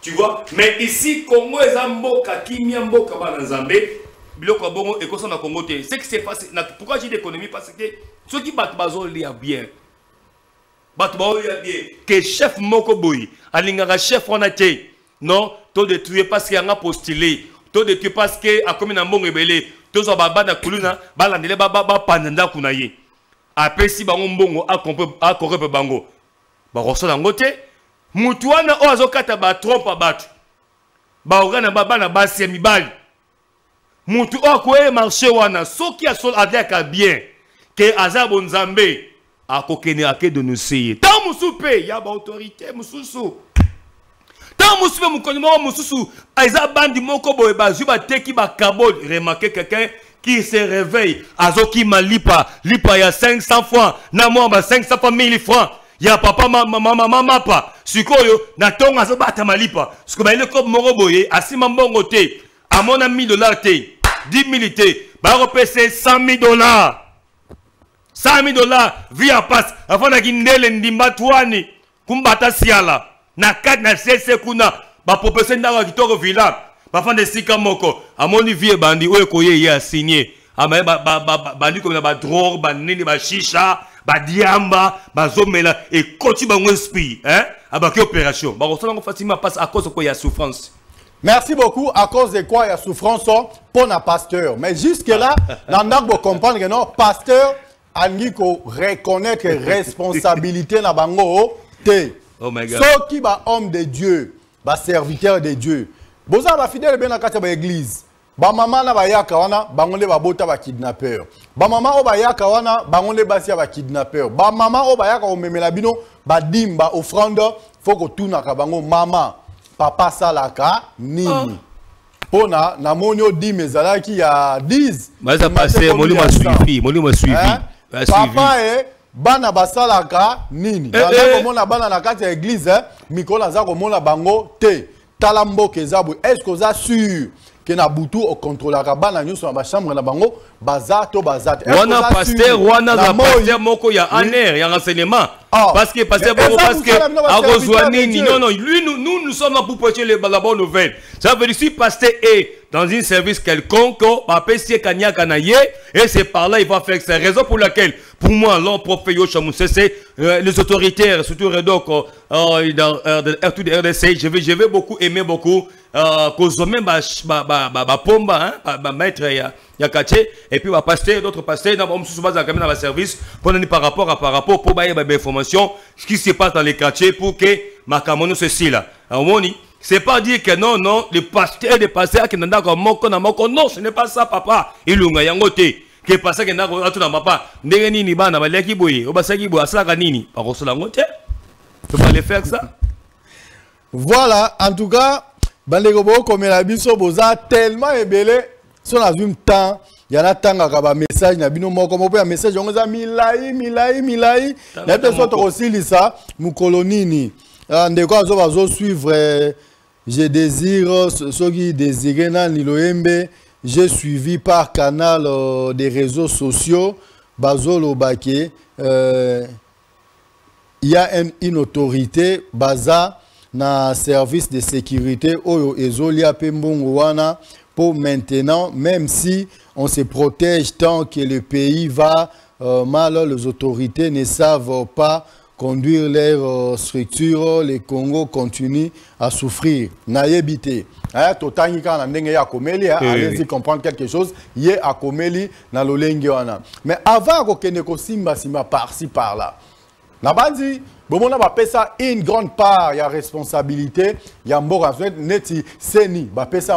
Tu vois, mais ici, Congo est un mboka, Kimia mboka, Banzambé, Biloko Bongo et Kosan na Congo. Ce qui s'est passé, pourquoi j'ai l'économie? Parce que ceux qui battent Bazo lié bien. Battent Bazo lié bien. Que chef Mokoboy, Alingara chef on a été. Non, tout détruit parce qu'il y a un postulé. Tout détruit parce qu'il y a comme un bon rebelle. Tout ça, Baba Kuluna, Balandele Baba Pandanda Kunaye. Après, si Bango Bongo a corrupé Bango. Barosso Dangote. Mutuana o azokata ba trompe battu ba ogana baba na basi ya mibali mutu o ko e marché wana soki a sol adeka bien que azabo nzambe akokene ake de nous seye ta musupe ya ba autorité mususu ta musupe mukoni mo mususu aiza bandi moko boye ba zuba teki ba kabol remarquer quelqu'un qui se réveille azoki malipa lipa ya 500 francs na mo ba 500 fois 1000 francs. Ya papa mama pa sikoyo na tonga zo bata malipa siko ba ile ko moroboye asima mbongo te amona $1000 te 10,000 te ba repese $100,000 $100,000 via pass afana kindele ndimba twani kumbata siala na kat na sese kuna ba propose ndaka kitoko villa ba fande sika moko amoni vie bandi oyo koye ya signé ama bandi ko na ba drog ba nini ba shisha Badiamba, Bazomela et Koti Bango esprit, hein, avec opération. Barossana Fatima passe à cause de quoi il y a souffrance. Merci beaucoup. À cause de quoi il y a souffrance pour un pasteur. Mais jusque-là, on a comprendre que non, pasteur, Aniko reconnaître responsabilité na bango te. Oh my God. Ceux qui ba homme de Dieu, ba serviteur de Dieu. Boza ba fidèle bien na kati ba église. Ba mama na ba yaka wana bangole ba bota ba kidnappeur. Ba mama o ba yaka wana bangole basia ba kidnappeur. Ba mama o ba yaka o memela bino ba dimba offrande faut que tuna ka bango mama papa salaka nini. Pona na monio di mezala ki ya 10. Mais ça passé molimo suivi, Papa bana basalaka nini. Dans komona bana na kati ya église mikola za komona bango te. Talambo kezabu est-ce que ça sûr que na butu au contrôle la bana nyuso na ba chambre na bango bazato bazat. Wana pasteur wana za pasteur moko ya aner ya renseignement parce que pasteur parce que Agozwani non lui nous sommes là pour prêcher la bonne nouvelle. Ça veut dire si pasteur est dans un service quelconque papa si kanya kanaye et c'est par là il va faire c'est raison pour laquelle pour moi l'homme prophète Yochamousé c'est les autoritaires surtout Redok dans RDC je vais beaucoup aimer beaucoup cause même pomba hein maître ya quartier et puis pasteur d'autres pasteurs dans sous base quand même dans le service pour donner par rapport pour bailler des informations ce qui se passe dans les quartiers pour que makamono ceci là moni c'est pas dire que non les pasteurs qui n'ont pas moko non ce n'est pas ça papa ilunga yangote que pasteur qui n'a pas tout dans papa ndenge nini bana baleki boye obasaki boye asaka nini pa kosola ngote tu vas aller faire ça voilà en tout cas bandeko bo komela biso boza tellement ebele Si on a vu un temps, il y a un temps à message, il y a un message, on a milai. Il y a des autres aussi, ça, mon colonini. De quoi je vais suivre, je désire, ceux qui désirent dans l'Iloembe, j'ai suivi par canal des réseaux sociaux, Bazolo Baké, il y a une autorité, Baza, dans le service de sécurité, Oyo Ezolia Pembongoana, pour maintenant, même si on se protège tant que le pays va mal, les autorités ne savent pas conduire leurs structures, le Congo continue à souffrir. Naïbité. Allez-y comprendre quelque chose. Il est à Komeli dans le mais avant qu'on ne simba par-ci par-là. Nabandi, bon, on a ça une grande part, il y a responsabilité, il y a un neti seni, ça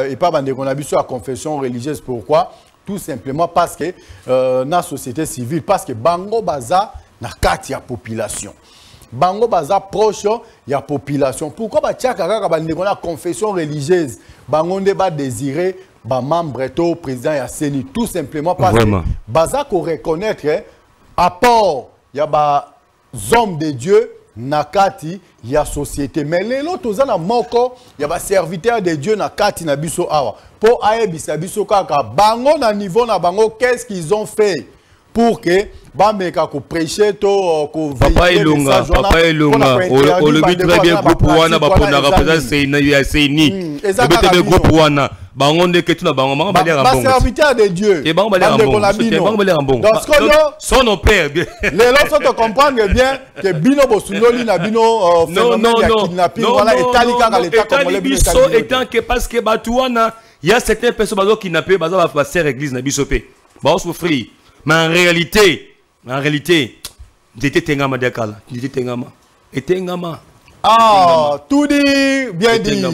et pas bande qu'on a vu sur la confession religieuse. Pourquoi? Tout simplement parce que dans la société civile, parce que Bango Baza na kati ya population. Bango Baza proche ya population. Pourquoi ba tiaka kaka bande qu'on a confession religieuse? Bango ne ba désirer ba membre to président ya seni, tout simplement parce que Baza ko reconnaître apport ya ba hommes de Dieu, nakati, il y a société. Mais les autres, ils ont moko, il y a serviteurs de Dieu, nakati, nabiso awa. Pour aïebisa biso kaka, bango na niveau na bango, qu'est-ce qu'ils ont fait pour que bameka ko prêcher to ko Papa Ilunga, au le très bien groupe wana ba pona représenter c'est ni. Le groupe wana. Bangonde que tu n'as pas un serviteur de Dieu. Et bango bon. Son nos pères. Les autres te comprendre bien que bino bosunoli na bino phénomène de kidnapping voilà et talika dans l'état congolais biso étant que parce que batuana il y a certaines personnes bazo kidnapper bazo va passer église na biso pe. Ba souffrir. Mais en réalité, j'étais tengama dekala, j'étais tengama. Et tengama. Ah, tout dit, bien dit.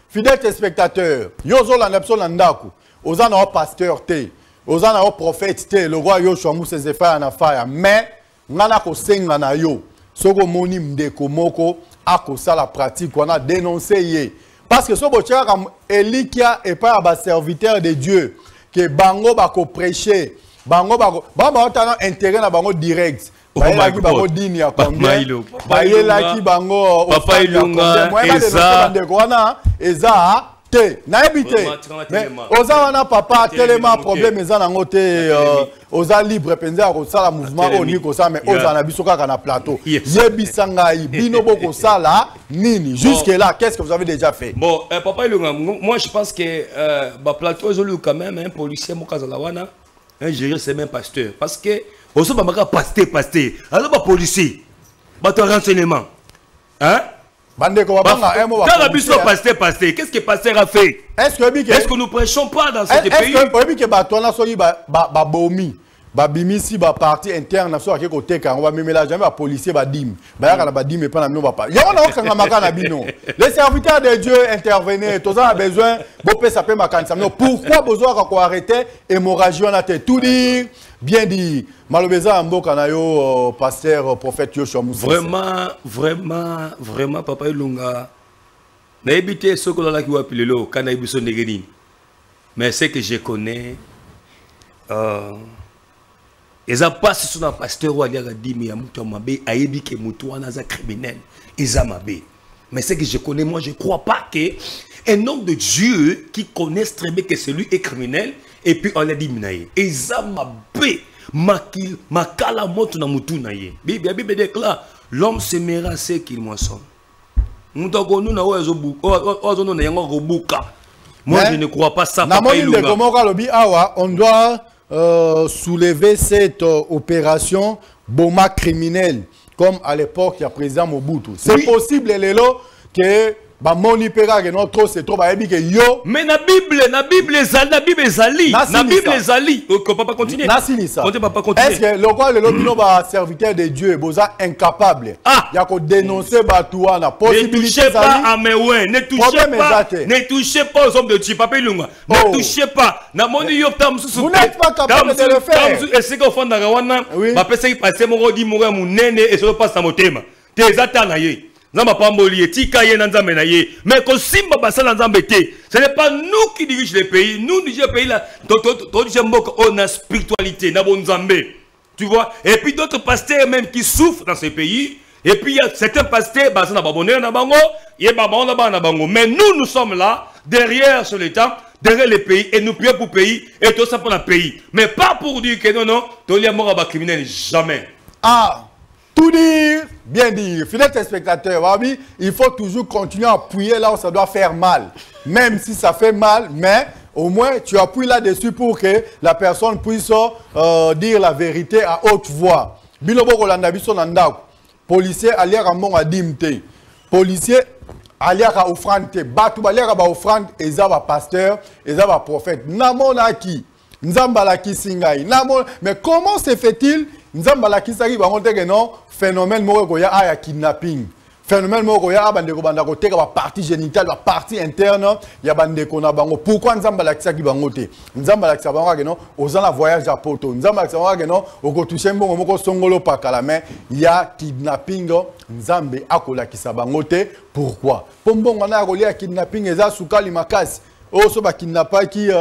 Fidèles téléspectateurs, yozo la nepso landaku, ozana o pasteur te, ozana o prophète te, le roi yo chomu ses efforts na faya, mais ngana ko senga na yo, soko moni mdeko moko ako sa la pratique on a dénoncé yé. Parce que so bochaka comme Elikia et pas ba serviteur de Dieu que bango ba ko prêcher, bango ba ko ba otana intérêt na bango direct. Papa Ilunga eza te na ebité mais oza wana papa tellement problème eza nango te oza libre penza ko sala mouvement oni ko sa mais oza na biso kaka na plateau yebisa ngai bino boko sala nini jusque là qu'est-ce que vous avez déjà fait? Bon Papa Ilunga, moi je pense que ba plateau ezolu quand même un policier mokazala wana un gérant c'est même pasteur parce que aussi pas pasteur alors pas policier pas ton renseignement hein bande ko banga un mot pasteur qu'est-ce que pasteur a fait? Est-ce que nous prêchons pas dans ce pays? Est-ce que ba tona soyi ba bomi ba bimisi ba parti interne so ke côté kan on va même là jamais ba policier ba dim ba yaka na ba dim et pas na mino ba pa ya on a okanga makana bino les serviteurs de Dieu intervenir tous a besoin bo pe ça peut makanisa non pourquoi besoin ko arrêter hémorragie on a tout dire bien dit malobeza mboka na yo pasteur prophète yo Moussa vraiment Papa Ilunga na habité ce que là qui va pilelo kana ibiso negeni mais c'est que je connais ils ont passé sur un pasteur ou à dire mais ya mutu mabe ayebi ke mutu wana za criminel ils ont mabe mais c'est que je connais moi je crois pas que un homme de Dieu qui connaît très bien que celui est criminel et puis on a dit minaye ils ont mabe makil makala moto na mutu na ye bible déclare l'homme semera ce qu'il moissonne mutako nous na ozo na yango robuka moi je ne crois pas ça Papa Ilunga on doit soulever cette opération Boma criminelle comme à l'époque il y a président Mobutu. C'est possible Lelo que ba moni pega que notre c'est trop ba ebi que yo mais na Bible zali on peut pas continuer on peut pas continuer est-ce que le quoi le bino ba serviteur de Dieu boza incapable il y a ko dénoncer batua na possibilité pas à mewe ne touchez pas aux hommes de Dieu Papa Ilunga ne touchez pas na moni yo tam vous n'êtes pas capable de le faire est-ce que fondaka wana ba pesa passer mo rodi mo munene et ça passe na motema te ezata na ye Nzamba pamboli tika ye nzambe na ye. Mais ko simba basala nzambe te. Ce n'est pas nous qui dirigeons les pays. Nous dirigeons les pays là. On a spiritualité, na bon nzambe. Tu vois? Et puis d'autres pasteurs même qui souffrent dans ces pays. Et puis il y a certains pasteurs, mais nous sommes là, derrière sur l'État, derrière les pays, et nous prions pour le pays, et tout ça pour le pays. Mais pas pour dire que non, non, tu es mort à criminel, jamais. Ah, tout dire, bien dire. Fidèles téléspectateurs, il faut toujours continuer à appuyer là où ça doit faire mal. Même si ça fait mal, mais au moins tu appuies là-dessus pour que la personne puisse dire la vérité à haute voix. Bilobo Rolanda Biso Nandako. Policier aliaka monga dimte. Policier aliaka offrande. Batu aliaka ba offrande eza ba pasteur, eza ba prophète. Namona ki nzambala ki singai. Namona mais comment se fait-il nzambala ki saki bango teke non phénomène moko ko ya aya kidnapping. Phénomène moko ya bande ko banda ko teka ba partie génitale, ba partie interne ya bande ko na bango. Pourquoi nzambala ki saki bango te? Nzambala ki bango ke non ozana voyage à Poto. Nzambala ki bango ke non oko toucher mbongo moko songolo pakala mais ya kidnapping nzambe akola ki bango te. Pourquoi? Pombongo na ko lia kidnapping eza sukali makasi. O so ba kidnappaki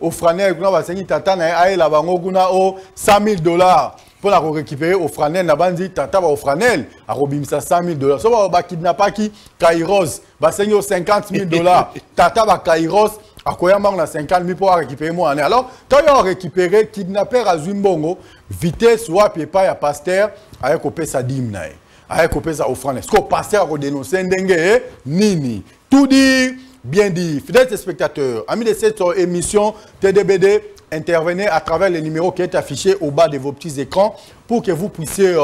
au franel kuna ba sengi tata na ai la bango kuna o $100,000. Pour la récupérer au franel, na bandi tata au franel a robimisa $100,000. So ba kidnappaki Kairos, ba sengi $50,000. Tata ba Kairos a koyamba na 50,000 pour récupérer moi. Alors, quand il a récupéré kidnapper à Zumbongo, vitesse ou à pas ya pasteur avec copé sa dîme na. Avec copé sa offrande. Est-ce que pasteur a dénoncé ndenge nini? Tout dit, bien dit. Fidèles spectateurs, amis de cette émission TDBD, intervenez à travers le numéro qui est affiché au bas de vos petits écrans pour que vous puissiez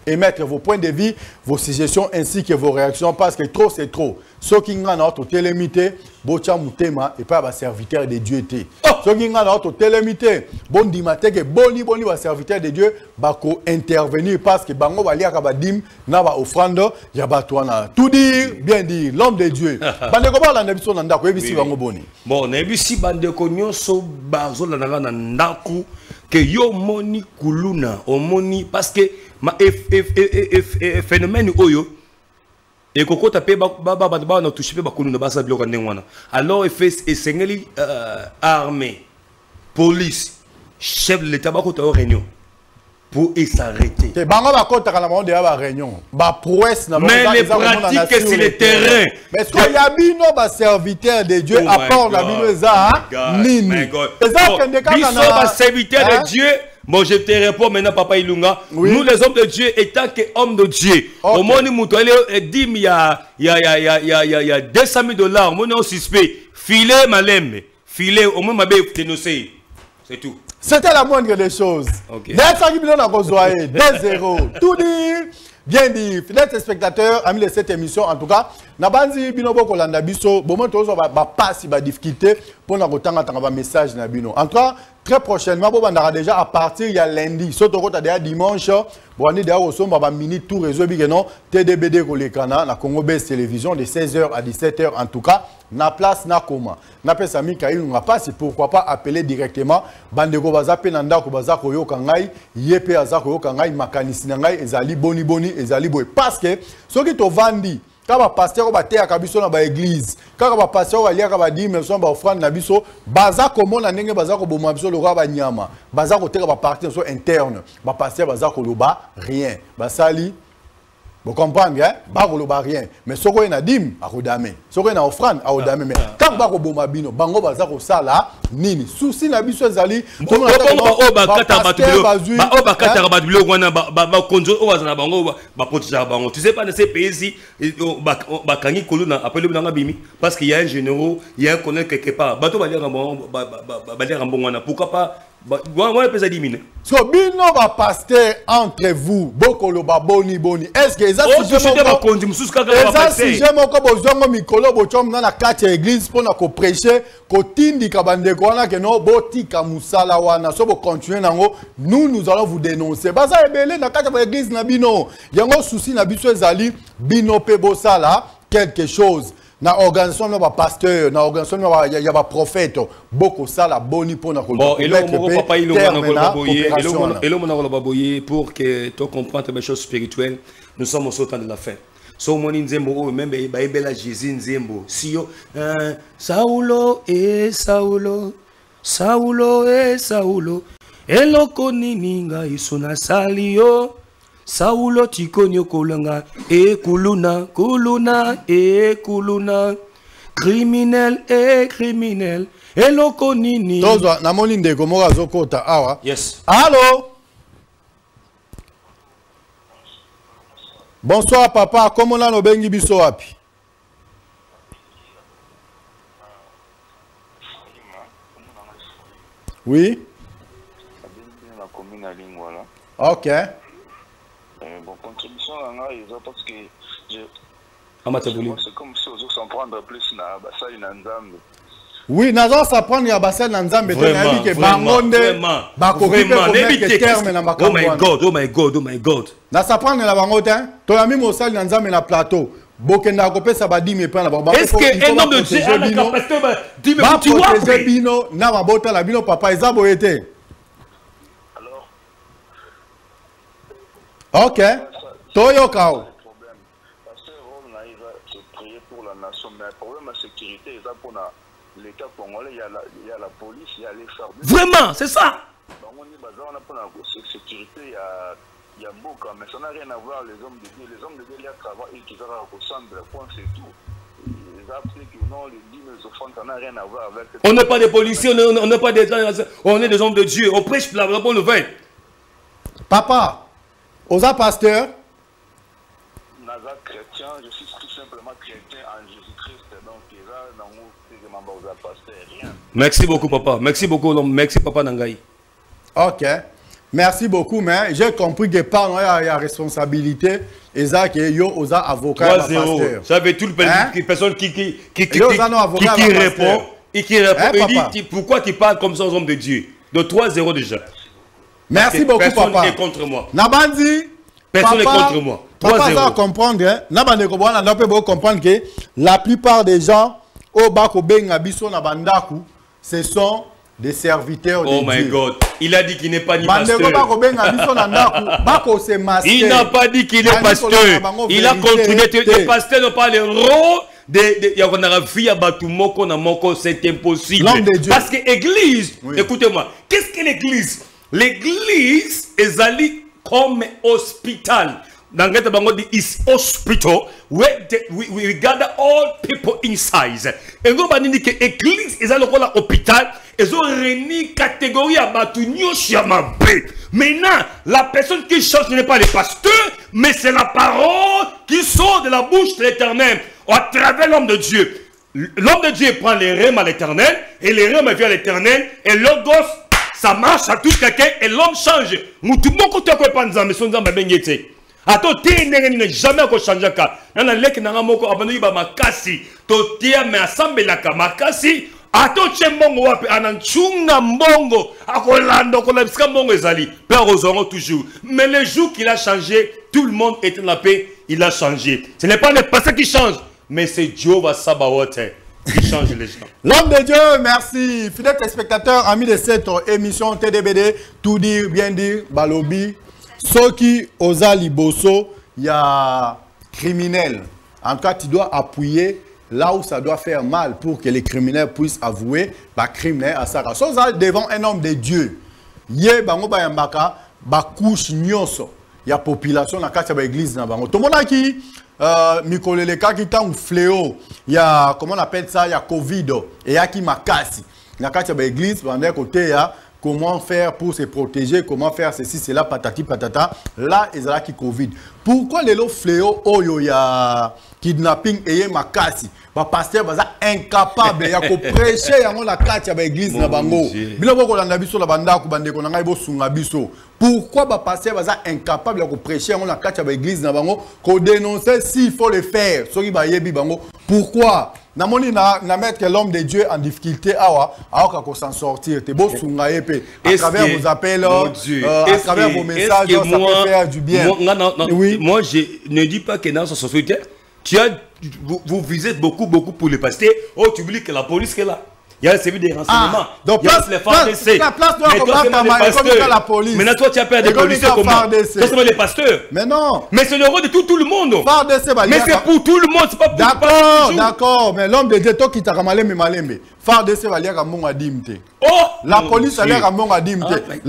émettre vos points de vue, vos suggestions ainsi que vos réactions parce que trop c'est trop. Ce qui est dans notre télémité, bocha mutema et pas va serviteur de Dieu té. Ce qui est dans notre télémité, bon dimate que boni va serviteur de Dieu va intervenir parce que bango va liaka ba dim na ba offrande ya ba toana. Tout dire, bien dire, l'homme de Dieu. Bande ko ba la ndabiso na ndako ebisi bango boni. Bon, na ebisi bande ko nyonso bazo la na ndako que yo moni kuluna o moni parce que ma phénomène oyo et koko tapé ba na touché ba kuluna ba sa bloka ndengwana alors il fait esengeli armée police chef de l'état ba ko ta réunion pour s'arrêter. Mais les pratiques sur le terrain. Mais est-ce qu'il y a bino ba serviteur de Dieu à part la bino za nini? Biso ba serviteur de Dieu. Bon, je te réponds maintenant, Papa Ilunga. Oui. Nous, les hommes de Dieu, étant qu'hommes de Dieu, au moins, nous dit il y a $200,000, mon nom suspect, filet malem, filet, au moins, ma belle dénoncé. C'est tout. C'était la moindre des choses. Okay. 2-0. Tout dit, bien dit. Fidèles spectateurs, amis de cette émission, en tout cas, Nabanzi Binobo Kolanda Biso, bon, on va pas si difficulté pour nous avoir un message Nabino. En tout cas, très prochainement, on va déjà à partir il y a lundi, surtout déjà dimanche, on va déjà au mini tour réseau bigeno TDBD Kolekana, na Congo Base Télévision de 16h à 17h en tout cas, na place na koma. Na pesa Mikaïl, on va pas, c'est pourquoi pas appeler directement Bandego Bazape Nanda Kobazako Yokangai, Yepe Azako Yokangai, Makanisi Nangai, Ezali Boni Boni, Ezali Boy. Parce que ceux qui t'ont vendu, quand le pasteur va faire kabiso dans l'église, quand le pasteur va lire kabadi mais son ba offrande na biso, baza comment na ndenge baza ko boma biso le roi ba nyama, baza ko teka ba partie interne, ba pasteur baza ko loba rien, ba sali. Vous comprenez, hein? Bango ba rien, mais ce qu'on a dim a rodame, ce qu'on a offrande a rodame, mais tant ba ko boma bino, bango baza ko sala nini, souci na biso zali, tout le monde ba kata ba bilo wana ba konzo o bazana bango ba potisa bango. Tu sais pas dans ces pays ici, ba kangi koluna appelle le bimi parce qu'il y a un général, il y a un colonel quelque part. Bato ba lira bango ba lira bango wana. Pourquoi pas moi pesa 10 000. So bino ba pasteur entre vous, bokolo ba boni boni. Est-ce que ça sujet moko bozongo mikolo bochom na kati ya église pour na ko prêcher ko tindi ka bande ko na ke no botika musala wana so bo continuer nango nous allons vous dénoncer. Baza ebele na kati ya église na bino. Yango souci na biso ezali bino pe bosala quelque chose. Na organisation na ba pasteur, na organisation ya ba prophète, beaucoup ça la boni pour na ko. Bon, et là papa il pour que tu comprennes les choses spirituelles, nous sommes au temps de la fin. So moni nzembo o même baibela Jésus nzembo. Sio Saulo e Saulo. Saulo e Saulo. Eloko nini ngai sona salio. Saulo tikonyo kolanga e kuluna kuluna e kuluna. Criminel et criminel. Eloko nini. Tozwa na moni ndeko moko azokota awa. Yes. Allô? Bonsoir papa, comment on a nos bengi biso wapi? Oui. Ok. Bon, contribution parce que c'est comme si on s'en prendre plus na basali na nzambe. Oui, nazo s'apprendre ya basali na nzambe te na bi ke bangonde Oh my god, oh my god, oh my god. Na s'apprendre la bangote, to ya mi mosali na nzambe na plateau. Bokenda kopesa ba 10 pa na ba. Est-ce que un homme de Dieu a la capacité de 10 000 tu vois bino na mabota la bino papa ezabo été. Alors OK. Toyo kao. Pour la nation, mais le problème de sécurité, c'est pour l'État congolais, il y a la police, il y a les FARDC. Vraiment, c'est ça. Donc on est pour la sécurité, il y a beaucoup, mais ça n'a rien à voir les hommes de Dieu. Les hommes de Dieu, il y a travail et qui va ressembler, point c'est tout. Les appris que non, les dîmes, les offrandes, ça n'a rien à voir avec... On n'est pas des policiers, on n'est pas des... On est des hommes de Dieu, on prêche la bonne nouvelle. Papa, aux pasteurs, Naza chrétien, je suis tout simplement chrétien en Jésus-Christ, donc il y a dans mon pasteur, rien. Merci beaucoup papa, merci beaucoup, merci papa Nangaï. OK. Merci beaucoup, mais j'ai compris que par il y a responsabilité et ça que yo osa avocat pasteur. Ça veut tout le personne qui répond et qui dit pourquoi tu parles comme ça aux hommes de Dieu. De 3-0 déjà. Merci beaucoup papa. Personne n'est contre moi. Nabandi, personne n'est contre moi. Papa ça comprendre hein. Nabandi ko bwana na peut comprendre que la plupart des gens au bako benga biso na bandaku, ce sont des serviteurs de Dieu. Oh my God. Il a dit qu'il n'est pas ni pasteur. Il n'a pas dit qu'il est pasteur. Il a contribué. Les pasteurs n'ont pas le rôle de... C'est impossible. Parce que l'église, écoutez-moi, qu'est-ce que l'église? L'église est allée comme hôpital. Dans le Bango dit is hospital where we gather all people inside. Et nous avons dit que l'église est allée comme hôpital. Ils ont réuni catégorie à Batunio Chiamabe. Maintenant, la personne qui change ce n'est pas le pasteur, mais c'est la parole qui sort de la bouche de l'Éternel à travers l'homme de Dieu. L'homme de Dieu prend les rêmes à l'Éternel et les rêmes viennent à l'Éternel et l'autre gosse, ça marche à tout quelqu'un et l'homme change. Nous tout le monde côté quoi pas mais son zamba bengete. Ato te ne jamais ko changer ka. Na lek na moko abanu ba makasi. To te me assemble la makasi. Ato chembongo wapi ananchunga mbongo akolando kolabska mbongo ezali père ozongo toujours mais le jour qu'il a changé tout le monde était dans la paix il a changé ce n'est pas le passé qui change mais c'est Dieu va Sabaoth qui change les gens. L'homme de Dieu, merci fidèles téléspectateurs amis de cette émission TDBD tout dire bien dire balobi ceux qui osa liboso il y a criminel en tout cas tu dois appuyer là où ça doit faire mal pour que les criminels puissent avouer ba criminel à Sarah. So devant un homme de Dieu. Yé bango ba yambaka ba couche nyonso. Ya population na kati ba église na bango. Tomona ki mikoleleka ki ta fléau. Ya comment on appelle ça ya Covid et ya ki makasi. Na kati ba église bande côté ya comment faire pour se protéger, comment faire ceci, cela, patati, patata. Là, ils ont qui Covid. Pourquoi les lots fléaux, oh, il y a kidnapping et makasi? Le pasteur est incapable de prêcher dans la carte de l'église. Pourquoi le pasteur est incapable de prêcher dans la carte de l'église? Qu'on dénonce s'il faut le faire. Pourquoi? Na mettre l'homme de Dieu en difficulté à s'en sortir. À travers vos appels, à travers vos messages, ça peut faire du bien. Moi, je ne dis pas que dans sa société, vous visez beaucoup pour le pasteur. Oh, tu oublies que la police est là. Il y a le service des renseignements. Donc, il y a les FARDC. La place doit la police. Maintenant, toi, tu as peur des policiers comment? Toi, c'est les pasteurs. Mais non. Mais c'est le rôle de tout le monde. Mais c'est pour tout le monde, c'est pas pour d'accord, d'accord. Mais l'homme de Dieu, toi qui t'a ramalé, mais malembe. FARDC va lire à mon adimte. La police a l'air à mon adimte.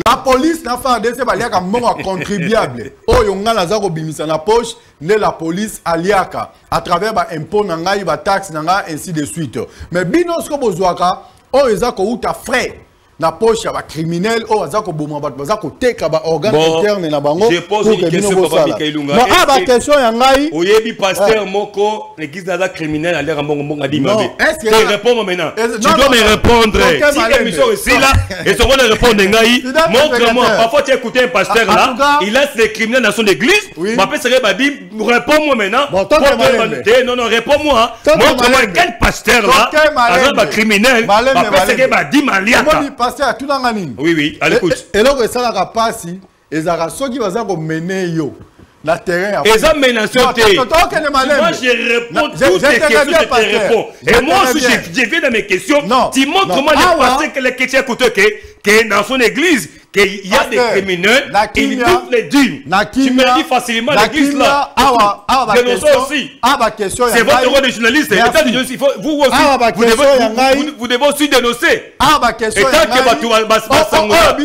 La police n'a FARDC va lire à mon contribuable. Oh, yonga la zako bimisa na poche, ne la police aliaka à travers ba impôt nanga, ba taxe nanga, ainsi de suite. Mais binos ko bozwaka, oh ezako uta frais. Na poche ya ba criminel o azako boma ba bazako teka ba organe interne na bango. Je pose une question papa Mikailunga. Non, ba question ya ngai. Oyebi pasteur moko l'église na criminel a l'air à mon adimabe. Tu réponds maintenant. Tu dois me répondre. Si l'émission est là et ce qu'on répondre ngai, montre-moi. Parfois tu écoutes un pasteur là, il laisse les criminels dans son église. M'appelle ça va dire réponds-moi maintenant. Non non, réponds-moi. Montre-moi quel pasteur là, un criminel, m'appelle ça va dire maliaka. Oui, oui, à l'écoute. Et là, ça n'a pas si. Et ça a ceux qui vont mener yo. La terrain. Et ça menace. Moi, je réponds toutes les questions, je te réponds. Et moi aussi, je viens dans mes questions. Tu montres comment les pasteurs que les chrétiens écoutent que dans son église, qu'il y a des criminels, ils doivent les dire. Tu me dis facilement l'église là. Dénoncez aussi. C'est votre rôle de journaliste. Vous aussi, vous devez aussi dénoncer. Et tant que tu vas il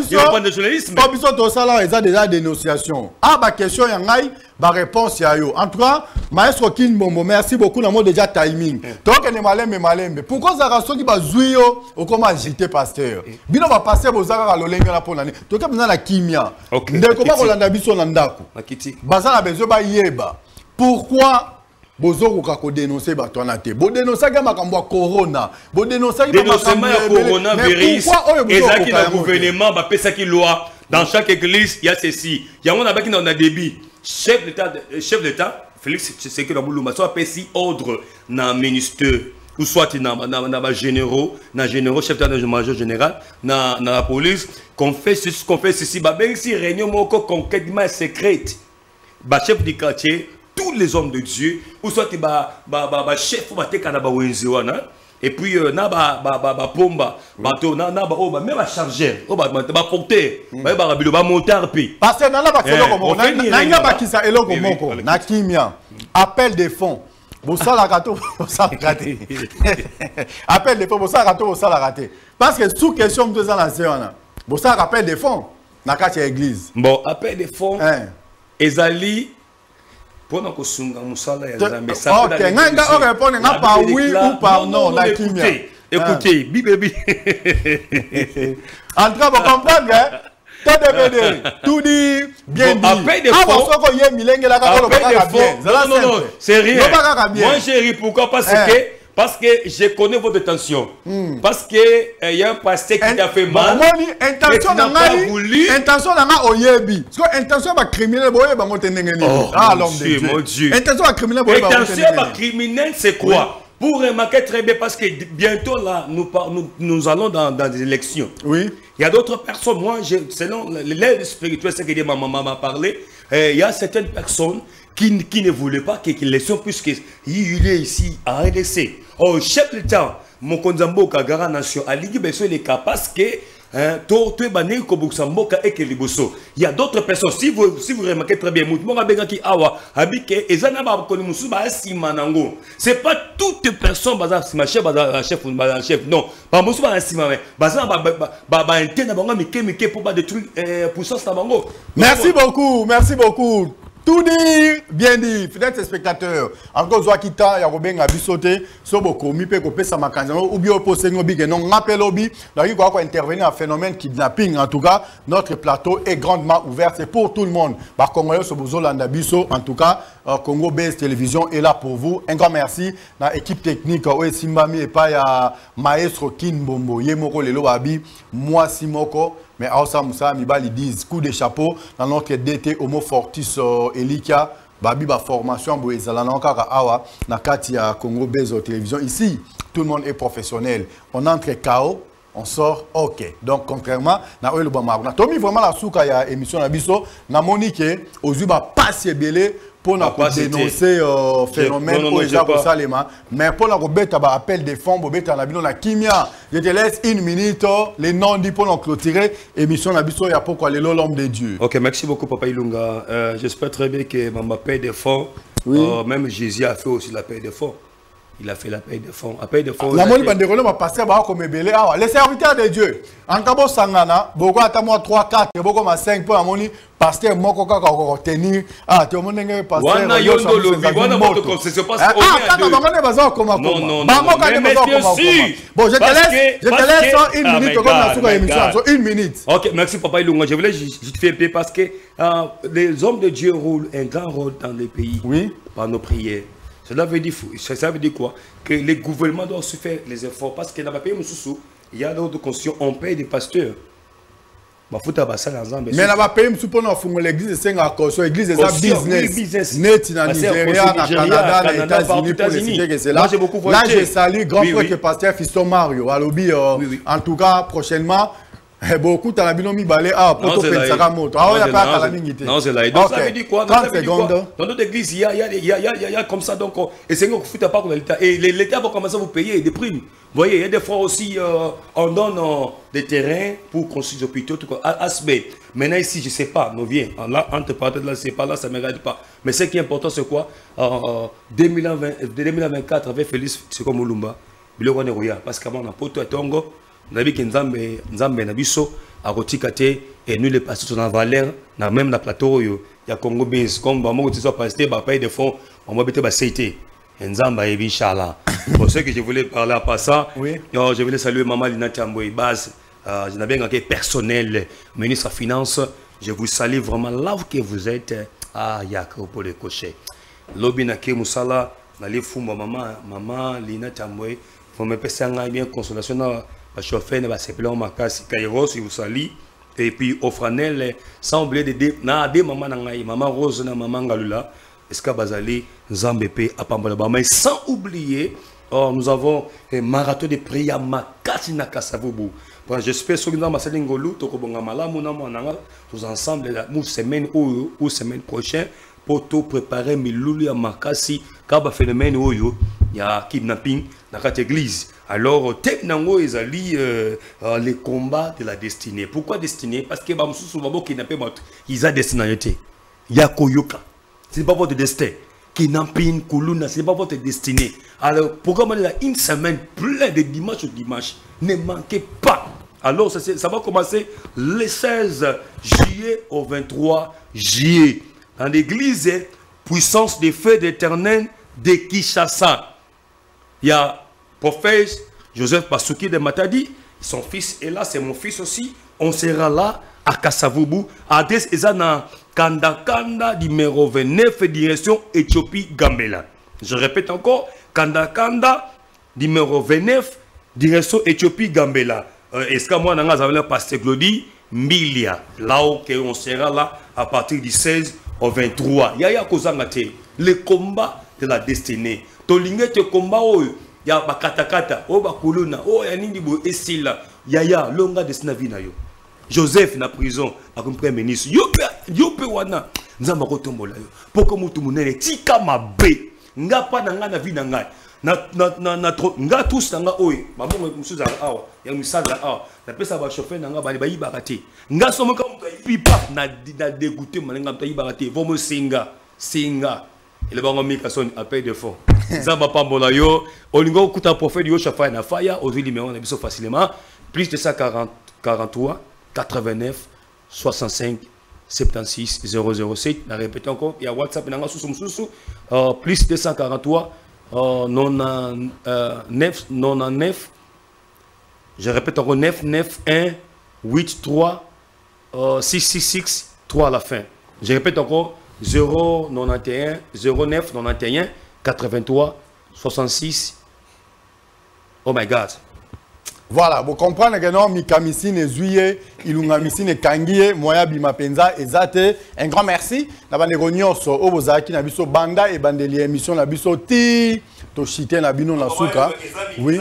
n'y a pas de journalisme. Ils ont déjà dénonciation. Question ma réponse ya yo. En tout cas, maestro Kin Bombo, merci beaucoup dans mon déjà timing. Donc on est malin. Pourquoi ça rassure qui va jouer au comment agiter pasteur? Bino va passer aux arts à l'olenga la pour l'année. Donc on a la kimia. De comment on l'a biso nandako. Baza na besoin ba yeba. Pourquoi bozo ko dénoncer ba tonate? Bo dénoncer ga makambo corona. Bo dénoncer ga makambo coronavirus. Et ça qui le gouvernement ba pesa ki loi dans chaque église, il y a ceci. Il y a on a qui dans débit. Chef d'État, Félix Tshisekedi Tshilombo, soit pesi ordre na ministère ou soit na généraux, chef d'état-major général, na la police, qu'on fait ceci, même si réunion moko concrètement secrète, chef du quartier, tous les hommes de Dieu, ou soit chef ou te et puis na pomba bateau na même chargeur porteur ba monteur pi parce que na la bakisa eloko moko na kimia appel de fonds bosala raté appel de fonds bosala raté parce que sous question de ça na séana bosala appel de fonds na kati église bon appel de fonds ezali pour nous sunga musala ya Nzambe ça OK nganga on répond par oui ou par non la kimia écoutez bibi en tout cas vous comprenez TDBD tout dit bien dit appel de fonds non c'est rien moi j'ai ri pourquoi parce que je connais votre tension. Parce que il y a un pasteur qui t'a fait mal. Intention n'a pas voulu. Intention n'a oyebi. Parce que intention va criminel boye ba ngotendengeni. Ah l'homme de Dieu. Mon Dieu. Intention va criminel boye ba ngotendengeni. Intention va criminel c'est quoi? Pour remarquer très bien parce que bientôt là nous allons dans des élections. Oui. Il y a d'autres personnes. Moi selon l'aide spirituelle c'est que ma maman m'a parlé. Il y a certaines personnes qui ne voulaient pas que l'élection puisque il est ici à RDC. Oh, chef de l'État, mon konzambo kagara nation, à l'igi besoin les cas parce que il y a d'autres personnes. Si vous remarquez très bien, c'est pas toute personne chef non. Merci beaucoup. Tout dit, bien dit, fidèles spectateurs. Encore Zoakita, Yaroben a bisoté, Soboko, Mipe, Kopesa Makanzano, ou bien Posengo Big, non, rappel Obi, là, il va intervenir un phénomène kidnapping. En tout cas, notre plateau est grandement ouvert, c'est pour tout le monde. Par Congolais, Sobozo Landabiso, en tout cas, Congo Base Télévision est là pour vous. Un grand merci à l'équipe technique, Simbami et pas à Maestro Kin Bombo, Yemoko Lelo Abi, moi Simoko. Mais Aosa Moussa Mibali disent coup de chapeau dans notre DT Homo Fortis Elika Babi ba formation Boezala Nankara Awa Nakati à Congo Bezo Télévision. Ici, tout le monde est professionnel. On entre KO, on sort OK. Donc contrairement na Oelo Bamaru. Na Tomi vraiment la souka ya émission na biso na Monique Ozuba passe belé pour dénoncer phénomène où ils ont salema mais pour la bête appel des fonds pour bête la bino la kimia. Je te laisse une minute les noms dit pour nous clôturer émission la biso ya pourquoi les l'homme de Dieu. OK, merci beaucoup Papa Ilunga. J'espère très bien que ma paix des fonds même Jésus a fait aussi la paix des fonds. Il a fait la paix de fonds. La paix de fonds. La moni banderole va passer comme belé. Les serviteurs de Dieu. En cabo sangana, beaucoup à moi 3 4, beaucoup à 5 pour la moni pasteur moko kaka ko tenir. Ah, tout le monde est pasteur. Wana yondo lobi, wana moto comme ça se passe au moins. Non. Bon, je te laisse une minute comme la souka émission, une minute. OK, merci Papa Ilunga. Je voulais juste faire paix parce que les hommes de Dieu roulent un grand rôle dans les pays par nos prières. Ça veut dire quoi? Que les gouvernements doivent se faire les efforts parce que dans le pays, il y a d'autres constitutions, on paye des pasteurs. Mais dans le pays, l'église c'est une l'église c'est business. Net dans Nigeria, au Canada, aux États-Unis, pour les citer que c'est là. Là, je salue grand frère que pasteur Fiston Mario. En tout cas, prochainement. Beaucoup de binomi balé pour te faire ça moto. Ah, il y a pas la minute. Non, c'est là. Donc ça veut dire quoi? 30 secondes. Dans notre église, il y a comme ça donc et c'est qu'on fout pas comme l'État et l'État va commencer à vous payer des primes. Vous voyez, il y a des fois aussi on donne des terrains pour construire des hôpitaux tout quoi. Asbé. Maintenant ici, je sais pas, nous vient. Là entre parenthèses là, c'est pas là, ça me regarde pas. Mais ce qui est important c'est quoi? 2024 avec Félix Tshisekedi Mulumba, biloko ne roya parce qu'avant on a poto tongo. Nous avons dit que Nzambe na biso a rotikate et nous les pasteurs sont en valeur na même na plateau il y a Congo base comme ba mo tiso pasteur ba paye de fonds on va bete ba cité Nzambe et inchallah. Pour ce que je voulais parler à passant je voulais saluer maman Lina Tamboy base je n'avais pas personnel ministre des finances je vous salue vraiment là où que vous êtes yako pour le cocher lobi na ke musala na le fumba maman Lina Tamboy faut me passer bien consolation chauffeur ne va se plaindre ma casse Kairos il vous salue et puis Offranel sans oublier des maman nangai maman Rose na maman Galula est-ce bazali Nzambepe à Pambalaba mais sans oublier nous avons un marathon de prière makasi na Kasavubu. J'espère que nous avons passé l'ingolu tokobonga malamu na mwananga tous ensemble la semaine ou semaine prochaine pour tout préparer milulu à makasi kaba phénomène oyo il y a kidnapping dans cette église. Alors, les combats de la destinée. Pourquoi destinée? Parce que ils ont destinalité. Il y a Koyoka. Ce n'est pas votre destin. Kidnapping, Kuluna, ce n'est pas votre destinée. Alors, pourquoi il y a une semaine pleine de dimanche au dimanche? Ne manquez pas. Alors, ça va commencer le 16 juillet au 23 juillet. Dans l'église, puissance des feux d'éternel de Kinshasa. Il y a prophète Joseph Basuki de Matadi, son fils est là, c'est mon fils aussi. On sera là à Kasavubu, adresse Ezana Kanda numéro 29, direction Éthiopie Gambela. Je répète encore, Kanda numéro 29, direction Éthiopie Gambela. Est-ce que moi, nous avons le pasteur Glody Milia, là où on sera là à partir du 16 au 23. Yaya Kozangate, le combat de la destinée. Tolingete combat il y a Bakatakata, Bakuluna, ya Nindibo Esila, Yaya, longa de Snavina yo. Joseph na prison, comme premier ministre. Yope wana, Nzamba kotombola yo. Poko mutu munene, tika mabe. Nga pa na nga na vi na nga. Nga tous na nga oye. Mabongo musuza awa, ya musala awa. Na pesa ba chauffeur na nga ba yibakate. Nga somo ka mutu pipa na dégoûté manenga mutu yibakate. Vomo singa. Il va me son appel de fond. Zamba Pambola yo, Olingo Kuta prophète yo Shafaya na Faya, aujourd'hui numéro on a besoin facilement. Plus de 143 89 65 76 007. Je répète encore, il y a WhatsApp nanga sous plus de 143 99. Je répète encore 991 83 666 3 à la fin. Je répète encore 091 09 91 83 66. Oh my God. Voilà, vous comprenez que non, Mikamisine Zuye, Ilungamisine Kangie, Moya Bimapenza, Ezate. Un grand merci. Nous avons so Obozaki, Nabiso Banda et Bandeli émission Nabiso Ti, Toshite Nabino Nasuka. Oui.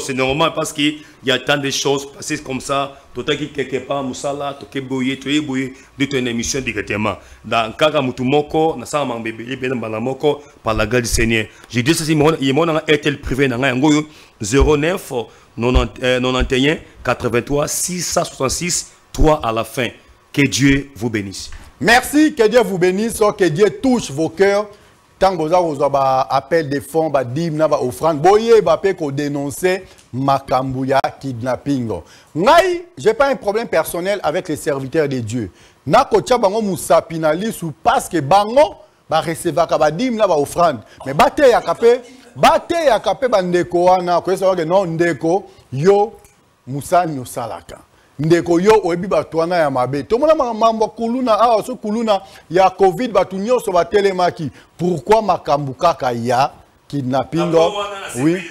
c'est normal parce qu'il y a tant de choses passées comme ça. Tout à quelque part, Moussala, tu es bouillé, de une émission directement. Dans Kaka Moutumoko, Nasa Mambébé, Benambalamoko, par la grâce du Seigneur. J'ai dit ça, il y a un RTL privé dans 09 91 83 666 3 à la fin. Que Dieu vous bénisse. Merci, que Dieu vous bénisse, que Dieu touche vos cœurs. Tant que vous avez appel de fonds, dîmes, offrande, boye, ko dénoncer Makambouya kidnapping. Ngai, j'ai pas un problème personnel avec les serviteurs de Dieu. Nako tia bango musapinali sous parce que bango ba recevoir ka dîmes na ba offrande. Mais bate ya kapé bandeko wana ko savoir que non ndeko yo musa nyosalaka. Ndeko yo oebi batwana ya mabe. Tomona mambo kuluna so kuluna ya Covid batu nyoso batelemaki. Pourquoi makambuka kaya kidnapping? Oui.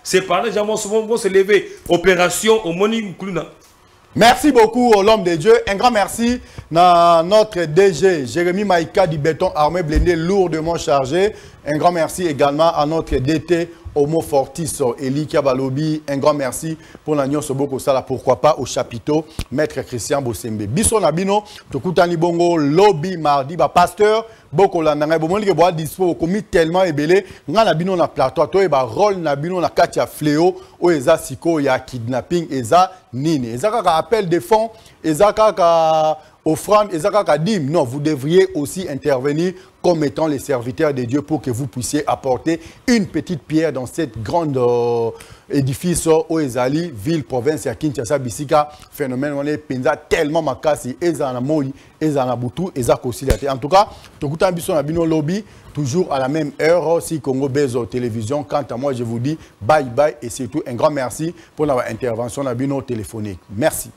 C'est par là gens vont se lever. Opération au Moni Kuluna. Merci beaucoup au l'homme de Dieu. Un grand merci à notre DG, Jérémy Maïka du béton armé blindé lourdement chargé. Un grand merci également à notre DT, Homo Fortis, Eli Kabalobi. Un grand merci pour l'agneau Soboko Sala. Pourquoi pas au chapiteau, Maître Christian Bosembe. Bisson Nabino, Tokutani Bongo, Lobby Mardi, pasteur, Boko Landanga, Bomoni que bois dispo, commis tellement ébélé, Nga Nabino na plateau, toi et rôle Nabino na katia fléau, ou eza siko ya kidnapping, eza nini. Eza kaka appel de fonds, eza kaka offrande, eza kaka dîme. Non, vous devriez aussi intervenir comme étant les serviteurs de Dieu pour que vous puissiez apporter une petite pierre dans cette grande édifice au Ezali, ville, province, à Kinshasa, Bissika, phénomène, on est penza tellement makasi, ezana moi, ezana butu, ezako silate. En tout cas, Tokutan Bisson Abino Lobby, toujours à la même heure, si Congo Bezo Télévision. Quant à moi, je vous dis bye bye et surtout un grand merci pour notre intervention Abino téléphonique. Merci.